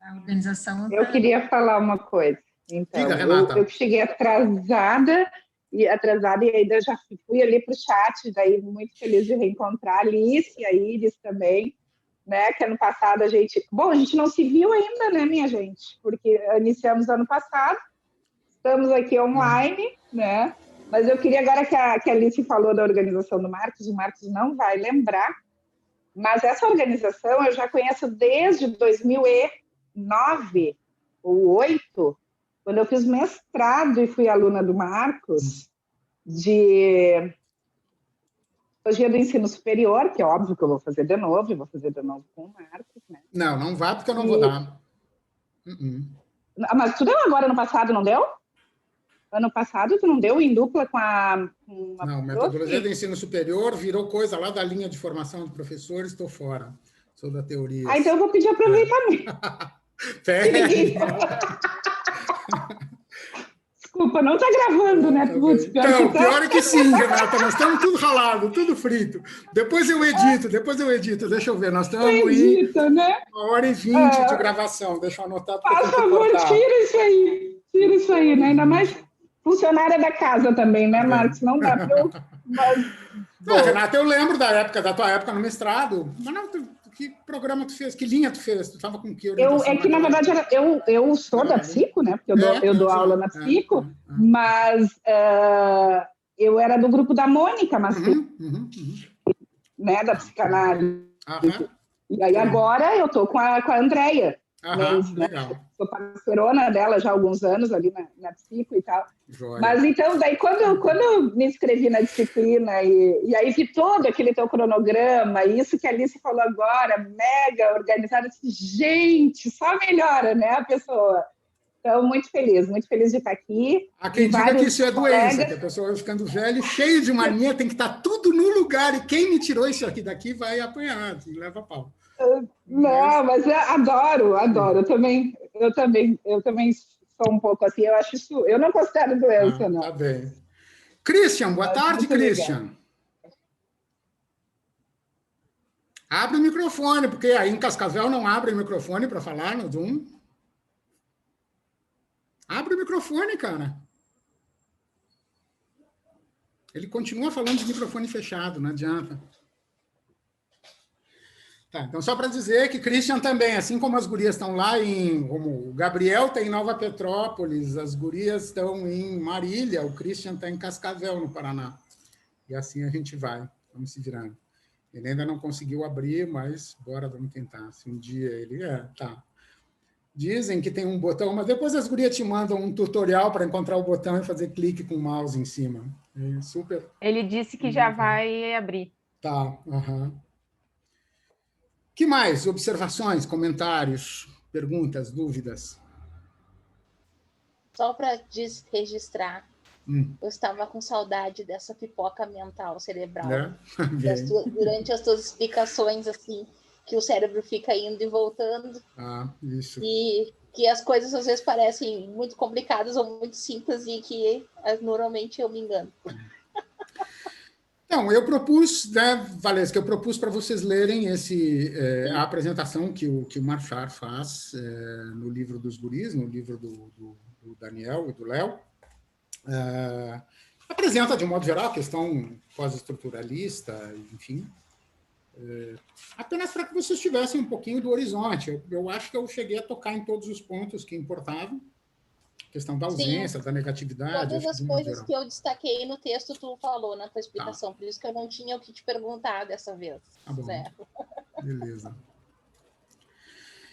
A organização... Eu queria falar uma coisa. Então, diga, Renata. Eu cheguei atrasada e ainda já fui ali para o chat, daí muito feliz de reencontrar a Alice e a Iris também, né, que ano passado a gente não se viu ainda, né, minha gente, porque iniciamos ano passado, estamos aqui online, né, mas eu queria agora que a Alice falou da organização do Marcos, o Marcos não vai lembrar, Mas essa organização eu já conheço desde 2009 ou 2008, quando eu fiz mestrado e fui aluna do Marcos, de Psicologia do Ensino Superior, que é óbvio que eu vou fazer de novo, com o Marcos, né? Não vá, porque eu não vou dar. Mas tu deu agora no passado, não deu? Ano passado tu não deu em dupla com a... Não, metodologia do ensino superior virou coisa lá da linha de formação de professores, estou fora. Sou da teoria. Então eu vou pedir aproveitamento. Desculpa, não está gravando, né? Putz, pior é que sim, Renata, nós estamos tudo ralado, tudo frito. Depois eu edito, deixa eu ver, nós estamos em 1h20 de gravação, deixa eu anotar. Por favor, tira isso aí, né? Ainda mais funcionária da casa também, né, Marcos? Não dá para eu... Renata, eu lembro da tua época no mestrado, mas não, que programa tu fez? Que linha tu fez? Tu estava com que orientação? Na verdade, eu sou da Psico, né? Porque eu dou aula na Psico, mas eu era do grupo da Mônica Macedo, né? Da psicanálise. E aí agora eu estou com a Andréia. Legal. Sou parceirona dela já há alguns anos ali na Psico e tal. Joia. Mas então, daí quando eu me inscrevi na disciplina e aí vi todo aquele teu cronograma, isso que a Alice falou agora, mega organizado, gente, só melhora, né, a pessoa. Então, muito feliz de estar aqui. Há quem diga que isso é doença, que a pessoa vai ficando velha, cheio de mania, tem que estar tudo no lugar, e quem me tirou isso aqui daqui vai apanhar, leva pau. Não, mas eu adoro. Eu também sou um pouco assim. Eu acho isso. Eu não considero doença, não. Tá bem. Christian, boa tarde, Christian. Legal. Abre o microfone, porque aí em Cascavel não abre o microfone para falar no Zoom. Abre o microfone, cara. Ele continua falando de microfone fechado, não adianta. Tá, então, só para dizer que Christian também, assim como as gurias estão lá como o Gabriel está em Nova Petrópolis, as gurias estão em Marília, o Christian está em Cascavel, no Paraná. E assim a gente vai, vamos se virando. Ele ainda não conseguiu abrir, mas bora, vamos tentar. Se um dia ele... tá. Dizem que tem um botão, mas depois as gurias te mandam um tutorial para encontrar o botão e fazer clique com o mouse em cima. É super... Ele disse que já vai abrir. Tá, Que mais? Observações, comentários, perguntas, dúvidas? Só para registrar, eu estava com saudade dessa pipoca mental, cerebral. Durante as tuas explicações, assim, que o cérebro fica indo e voltando. Isso. E que as coisas às vezes parecem muito complicadas ou muito simples e que normalmente eu me engano. Então, eu propus, né, Valesca, eu propus para vocês lerem a apresentação que o Marchar faz no livro dos guris, no livro do Daniel e do Léo. Apresenta, de um modo geral, a questão pós-estruturalista, enfim. Apenas para que vocês tivessem um pouquinho do horizonte. Eu acho que eu cheguei a tocar em todos os pontos que importavam. A questão da ausência, da negatividade. Todas as coisas que eu destaquei no texto, tu falou na tua explicação. Por isso que eu não tinha o que te perguntar dessa vez. Tá bom. Beleza.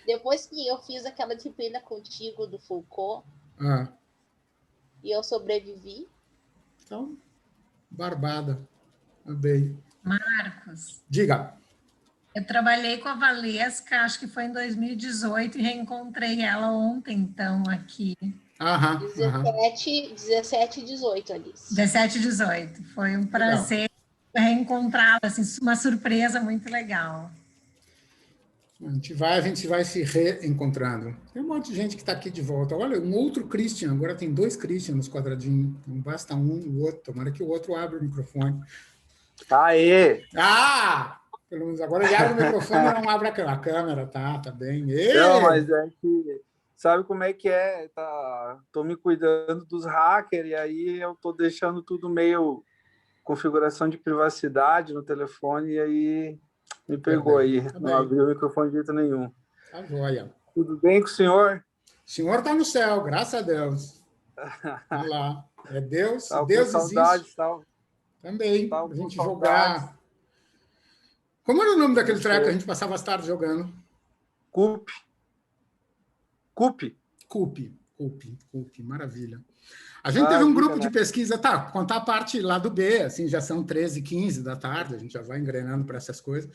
Depois que eu fiz aquela disciplina contigo do Foucault, e eu sobrevivi. Então, barbada. Bem. Marcos. Diga. Eu trabalhei com a Valesca, acho que foi em 2018, e reencontrei ela ontem, então, aqui. 17 e 18, Alice. 17 e 18. Foi um prazer reencontrá-la, assim, uma surpresa muito legal. A gente vai se reencontrando. Tem um monte de gente que está aqui de volta. Olha, um outro Christian, agora tem 2 Christian nos quadradinhos. Não basta um, o outro. Tomara que o outro abra o microfone. Aê! Pelo menos agora ele abre o microfone e não abre a câmera, tá bem. Não, mas é que... Sabe como é que é? Tô me cuidando dos hackers e aí eu tô deixando tudo meio configuração de privacidade no telefone e aí me pegou aí. Não abriu o microfone de jeito nenhum. Tá joia. Tudo bem com o senhor? O senhor tá no céu, graças a Deus. Vamos lá. É Deus, tá, Deus saudade, existe. Também, a gente jogar. Como era o nome daquele treco que a gente passava as tardes jogando? CUP, maravilha. A gente teve um grupo de pesquisa, contar a parte lá do B, assim, já são 13h15 da tarde, a gente já vai engrenando para essas coisas.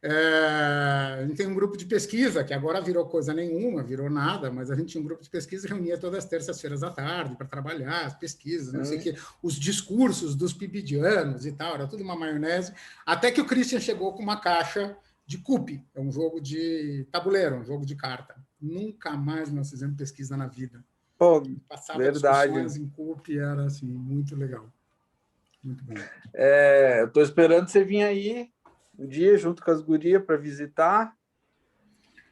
A gente tem um grupo de pesquisa, que agora virou coisa nenhuma, virou nada, mas a gente tinha um grupo de pesquisa que reunia todas as terças-feiras à tarde para trabalhar as pesquisas, não sei o quê, os discursos dos pibidianos e tal, era tudo uma maionese, até que o Christian chegou com uma caixa de CUP, é um jogo de tabuleiro, um jogo de carta. Nunca mais nós fizemos pesquisa na vida. Pô, passava discussões em CUP, era assim, muito legal. Muito bom. Eu estou esperando você vir aí um dia junto com as gurias para visitar.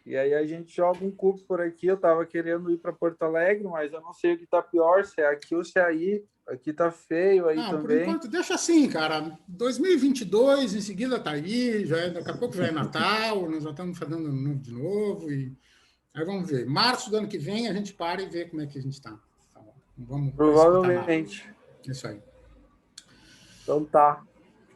E aí a gente joga um CUP por aqui. Eu estava querendo ir para Porto Alegre, mas eu não sei o que está pior, se é aqui ou se é aí. Aqui tá feio aí também. Por enquanto, deixa assim, cara. 2022, em seguida tá aí, daqui a pouco já é Natal, nós já estamos fazendo de novo. E aí vamos ver. Março do ano que vem a gente para e vê como é que a gente está. Vamos provavelmente. Isso aí. Então tá.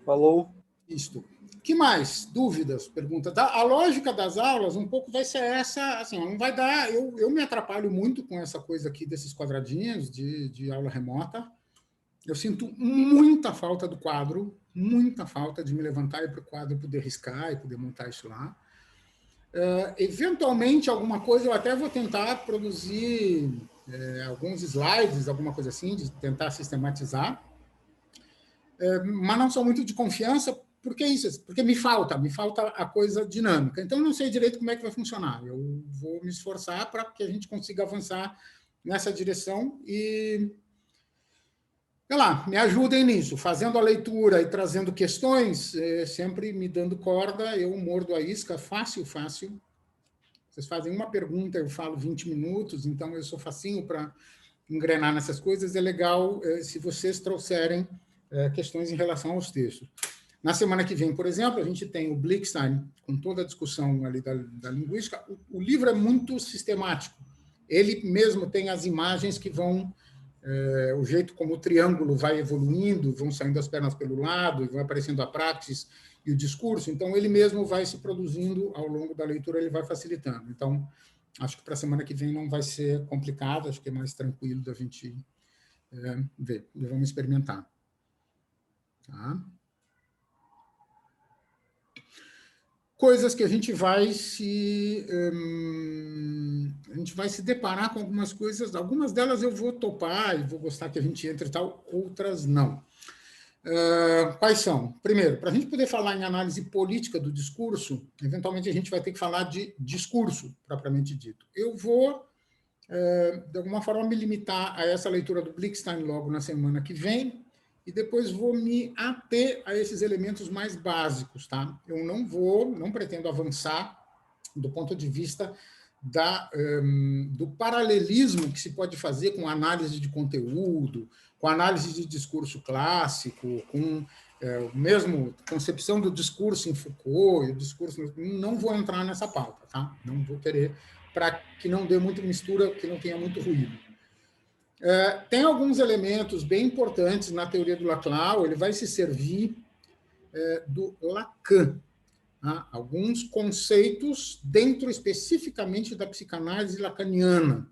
Falou. Isto. Que mais? Dúvidas? Perguntas? A lógica das aulas um pouco vai ser essa, assim, não vai dar... Eu me atrapalho muito com essa coisa aqui desses quadradinhos de aula remota. Eu sinto muita falta do quadro, muita falta de me levantar e ir para o quadro, poder riscar e poder montar isso lá. Eventualmente, alguma coisa, eu até vou tentar produzir alguns slides, alguma coisa assim, de tentar sistematizar. Mas não sou muito de confiança. Por que isso? Porque me falta a coisa dinâmica. Então, eu não sei direito como é que vai funcionar. Eu vou me esforçar para que a gente consiga avançar nessa direção e, sei lá, me ajudem nisso. Fazendo a leitura e trazendo questões, sempre me dando corda, eu mordo a isca fácil. Vocês fazem uma pergunta, eu falo 20 minutos, então eu sou facinho para engrenar nessas coisas. É legal se vocês trouxerem questões em relação aos textos. Na semana que vem, por exemplo, a gente tem o Blickstein, com toda a discussão ali da linguística. O livro é muito sistemático. Ele mesmo tem as imagens que vão... o jeito como o triângulo vai evoluindo, vão saindo as pernas pelo lado, e vai aparecendo a praxis e o discurso. Então, ele mesmo vai se produzindo ao longo da leitura, ele vai facilitando. Então, acho que para a semana que vem não vai ser complicado, acho que é mais tranquilo da gente ver. E vamos experimentar. Tá? Coisas que a gente vai se deparar com algumas coisas, algumas delas eu vou topar e vou gostar que a gente entre e tal, outras não. Quais são? Primeiro, para a gente poder falar em análise política do discurso, eventualmente a gente vai ter que falar de discurso, propriamente dito. Eu vou, de alguma forma, me limitar a essa leitura do Blickstein logo na semana que vem, e depois vou me ater a esses elementos mais básicos, tá? Eu não pretendo avançar do ponto de vista do paralelismo que se pode fazer com análise de conteúdo, com análise de discurso clássico, com mesmo concepção do discurso em Foucault, e o discurso... Não vou entrar nessa pauta, tá? Não vou querer, para que não dê muita mistura, que não tenha muito ruído. Tem alguns elementos bem importantes na teoria do Laclau, ele vai se servir do Lacan, tá? Alguns conceitos dentro especificamente da psicanálise lacaniana.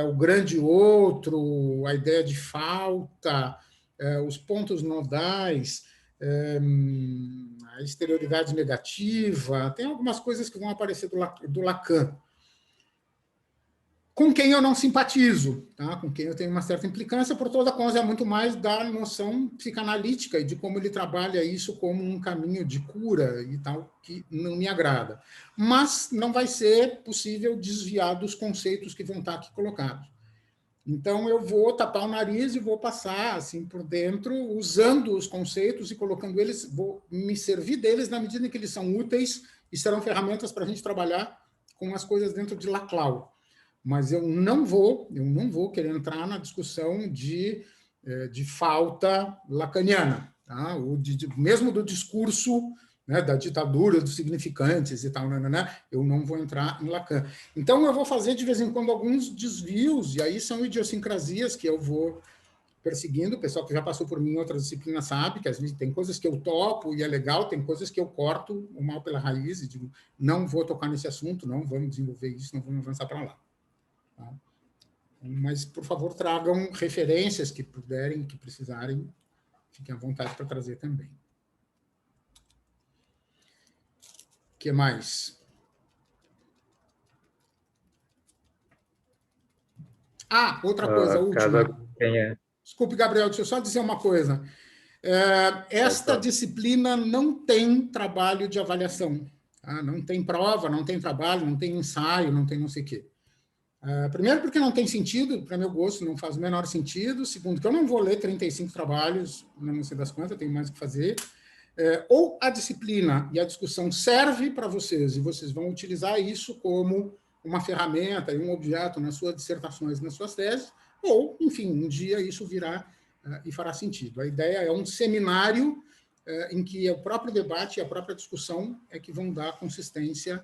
O grande outro, a ideia de falta, os pontos nodais, a exterioridade negativa, tem algumas coisas que vão aparecer do Lacan, com quem eu não simpatizo, tá? Com quem eu tenho uma certa implicância, por toda coisa é muito mais da noção psicanalítica e de como ele trabalha isso como um caminho de cura e tal, que não me agrada. Mas não vai ser possível desviar dos conceitos que vão estar aqui colocados. Então, eu vou tapar o nariz e vou passar assim por dentro, usando os conceitos e colocando eles, vou me servir deles na medida em que eles são úteis e serão ferramentas para a gente trabalhar com as coisas dentro de Laclau. Mas eu não vou querer entrar na discussão de falta lacaniana, tá? Ou mesmo do discurso, né, da ditadura dos significantes e tal, né? Eu não vou entrar em Lacan. Então, eu vou fazer de vez em quando alguns desvios, e aí são idiosincrasias que eu vou perseguindo. O pessoal que já passou por mim em outras disciplinas sabe que às vezes tem coisas que eu topo e é legal, tem coisas que eu corto o mal pela raiz e digo, não vou tocar nesse assunto, não vamos desenvolver isso, não vamos avançar para lá. Tá? Mas, por favor, tragam referências que puderem, que precisarem, fiquem à vontade para trazer também. O que mais? Outra coisa, última. Desculpe, Gabriel, deixa eu só dizer uma coisa. Esta disciplina não tem trabalho de avaliação. Tá? Não tem prova, não tem trabalho, não tem ensaio, não tem não sei o quê. Primeiro, porque não tem sentido, para meu gosto, não faz o menor sentido. Segundo, que eu não vou ler 35 trabalhos, não sei das quantas, eu tenho mais o que fazer. Ou a disciplina e a discussão serve para vocês, e vocês vão utilizar isso como uma ferramenta e um objeto nas suas dissertações, nas suas teses, ou, enfim, um dia isso virá e fará sentido. A ideia é um seminário em que o próprio debate e a própria discussão é que vão dar consistência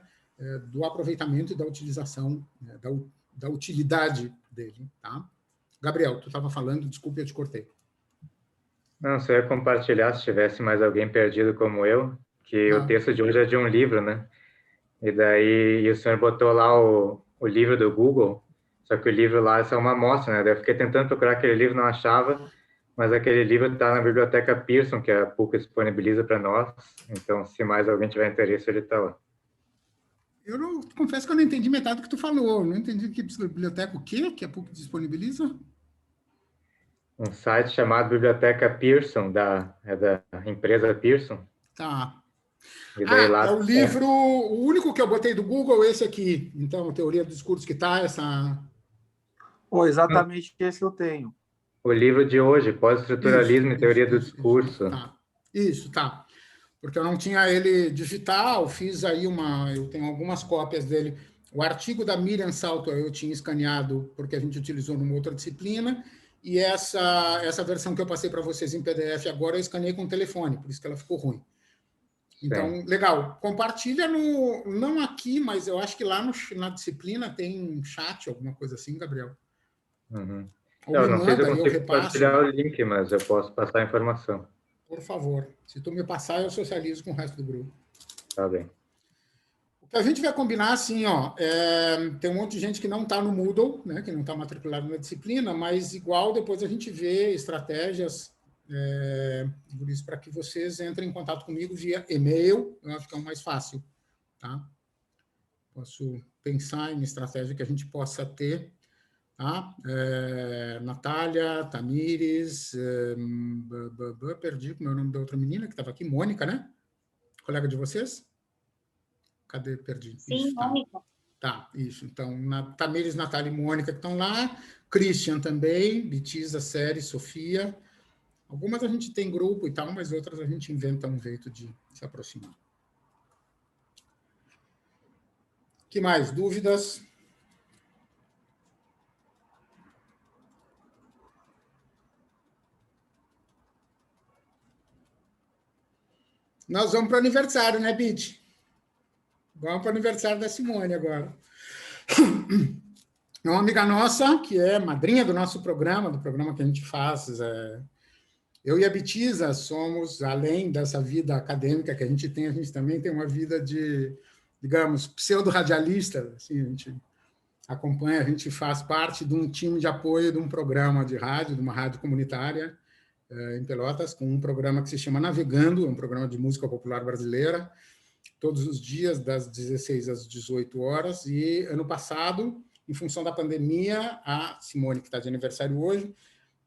do aproveitamento e da utilização, da utilidade dele. Tá? Gabriel, tu estava falando, desculpe, eu te cortei. Não, só ia compartilhar, se tivesse mais alguém perdido como eu, que o texto de hoje é de um livro, né? E daí o senhor botou lá o livro do Google, só que o livro lá é só uma amostra, né? Daí eu fiquei tentando procurar aquele livro, não achava, mas aquele livro está na biblioteca Pearson, que a PUC disponibiliza para nós. Então, se mais alguém tiver interesse, ele está lá. Eu confesso que eu não entendi metade do que tu falou. Não entendi que biblioteca o quê? Que a PUC disponibiliza? Um site chamado Biblioteca Pearson, da empresa Pearson. Tá. E daí lá, é o livro, o único que eu botei do Google é esse aqui. Então, a teoria do discurso que está, essa... Exatamente esse eu tenho. O livro de hoje, Pós-estruturalismo e Teoria do Discurso. Isso, tá. Porque eu não tinha ele digital, fiz aí eu tenho algumas cópias dele. O artigo da Miriam Salto eu tinha escaneado, porque a gente utilizou numa outra disciplina, e essa versão que eu passei para vocês em PDF agora eu escaneei com o telefone, por isso que ela ficou ruim. Então, legal. Compartilha não aqui, mas eu acho que lá na disciplina tem um chat, alguma coisa assim, Gabriel. Uhum. Eu não sei se eu consigo compartilhar o link, mas eu posso passar a informação. Por favor. Se tu me passar, eu socializo com o resto do grupo. Tá bem. O que a gente vai combinar, assim, tem um monte de gente que não está no Moodle, né, que não está matriculado na disciplina, mas igual depois a gente vê estratégias, por isso, para que vocês entrem em contato comigo via e-mail, vai ficar mais fácil. Tá? Posso pensar em estratégia que a gente possa ter. Tá? Natália, Tamires, perdi o nome da outra menina que estava aqui, Mônica, né? Colega de vocês? Cadê? Perdi. Sim, isso, Mônica. Tá, isso. Então, Tamires, Natália e Mônica que estão lá, Christian também, Betisa, Série, Sofia. Algumas a gente tem grupo e tal, mas outras a gente inventa um jeito de se aproximar. Que mais? Dúvidas? Nós vamos para o aniversário, né, Bit? Vamos para o aniversário da Simone agora. É uma amiga nossa, que é madrinha do nosso programa, do programa que a gente faz. Eu e a Betisa somos, além dessa vida acadêmica que a gente também tem uma vida de, digamos, pseudo-radialista. Assim, a gente acompanha, a gente faz parte de um time de apoio de um programa de rádio, de uma rádio comunitária, em Pelotas, com um programa que se chama Navegando, um programa de música popular brasileira, todos os dias, das 16 às 18 horas. E ano passado, em função da pandemia, a Simone, que está de aniversário hoje,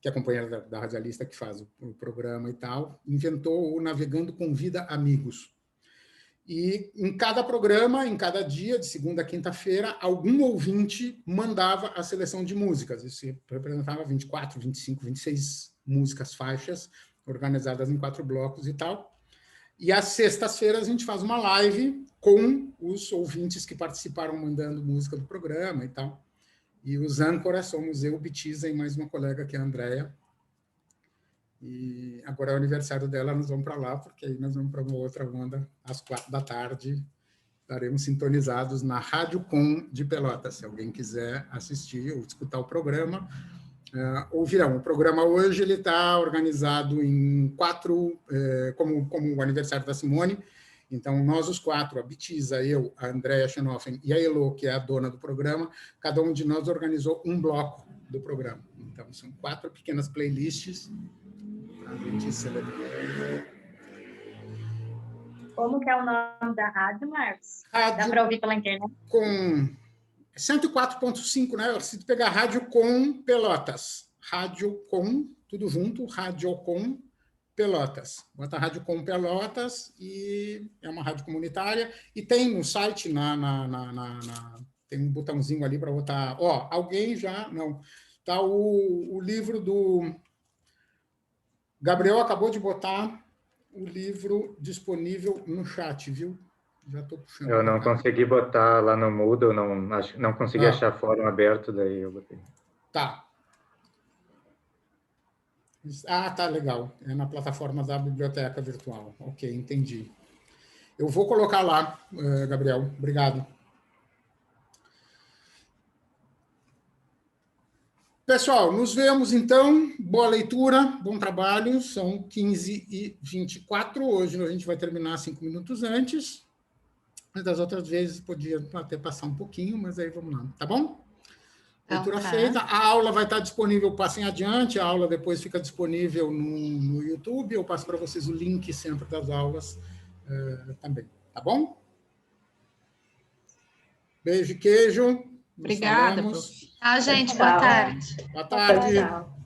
que é a companheira da radialista que faz o programa e tal, inventou o Navegando Convida Amigos. E em cada programa, em cada dia, de segunda a quinta-feira, algum ouvinte mandava a seleção de músicas. Isso representava 24, 25, 26 músicas, faixas, organizadas em 4 blocos e tal. E às sextas-feiras a gente faz uma live com os ouvintes que participaram mandando música do programa e tal. E os âncoras somos eu, Betisa e mais uma colega que é a Andréia. E agora é o aniversário dela, nós vamos para lá, porque aí nós vamos para uma outra onda às 4 da tarde. Estaremos sintonizados na Rádio Com de Pelotas. Se alguém quiser assistir ou escutar o programa, ouvirão. O programa hoje está organizado em 4, como o aniversário da Simone. Então, nós os 4, a Betisa, eu, a Andrea Schenoffen e a Elo, que é a dona do programa, cada um de nós organizou um bloco do programa. Então, são 4 pequenas playlists para a gente celebrar. Como que é o nome da rádio, Marcos? Dá para ouvir pela internet? Com 104.5, né? Se tu pegar Rádio Com Pelotas. Rádio Com, tudo junto, Rádio Com Pelotas. Bota Rádio Com Pelotas e é uma rádio comunitária. E tem no site, tem um botãozinho ali para botar... Ó, alguém já... Não. Tá o livro do... Gabriel acabou de botar o livro disponível no chat, viu? Já estou puxando. Eu não consegui botar lá no Moodle, não consegui achar fórum aberto, daí eu botei. Tá. Tá, legal. É na plataforma da biblioteca virtual. Ok, entendi. Eu vou colocar lá, Gabriel. Obrigado. Pessoal, nos vemos então. Boa leitura, bom trabalho. São 15h24. Hoje a gente vai terminar 5 minutos antes. Mas das outras vezes podia até passar um pouquinho, mas aí vamos lá. Tá bom? Leitura feita. A aula vai estar disponível, passem adiante. A aula depois fica disponível no YouTube. Eu passo para vocês o link sempre das aulas também. Tá bom? Beijo e queijo. Obrigada, prof. Tchau, gente. Boa tarde. Boa tarde. Tchau.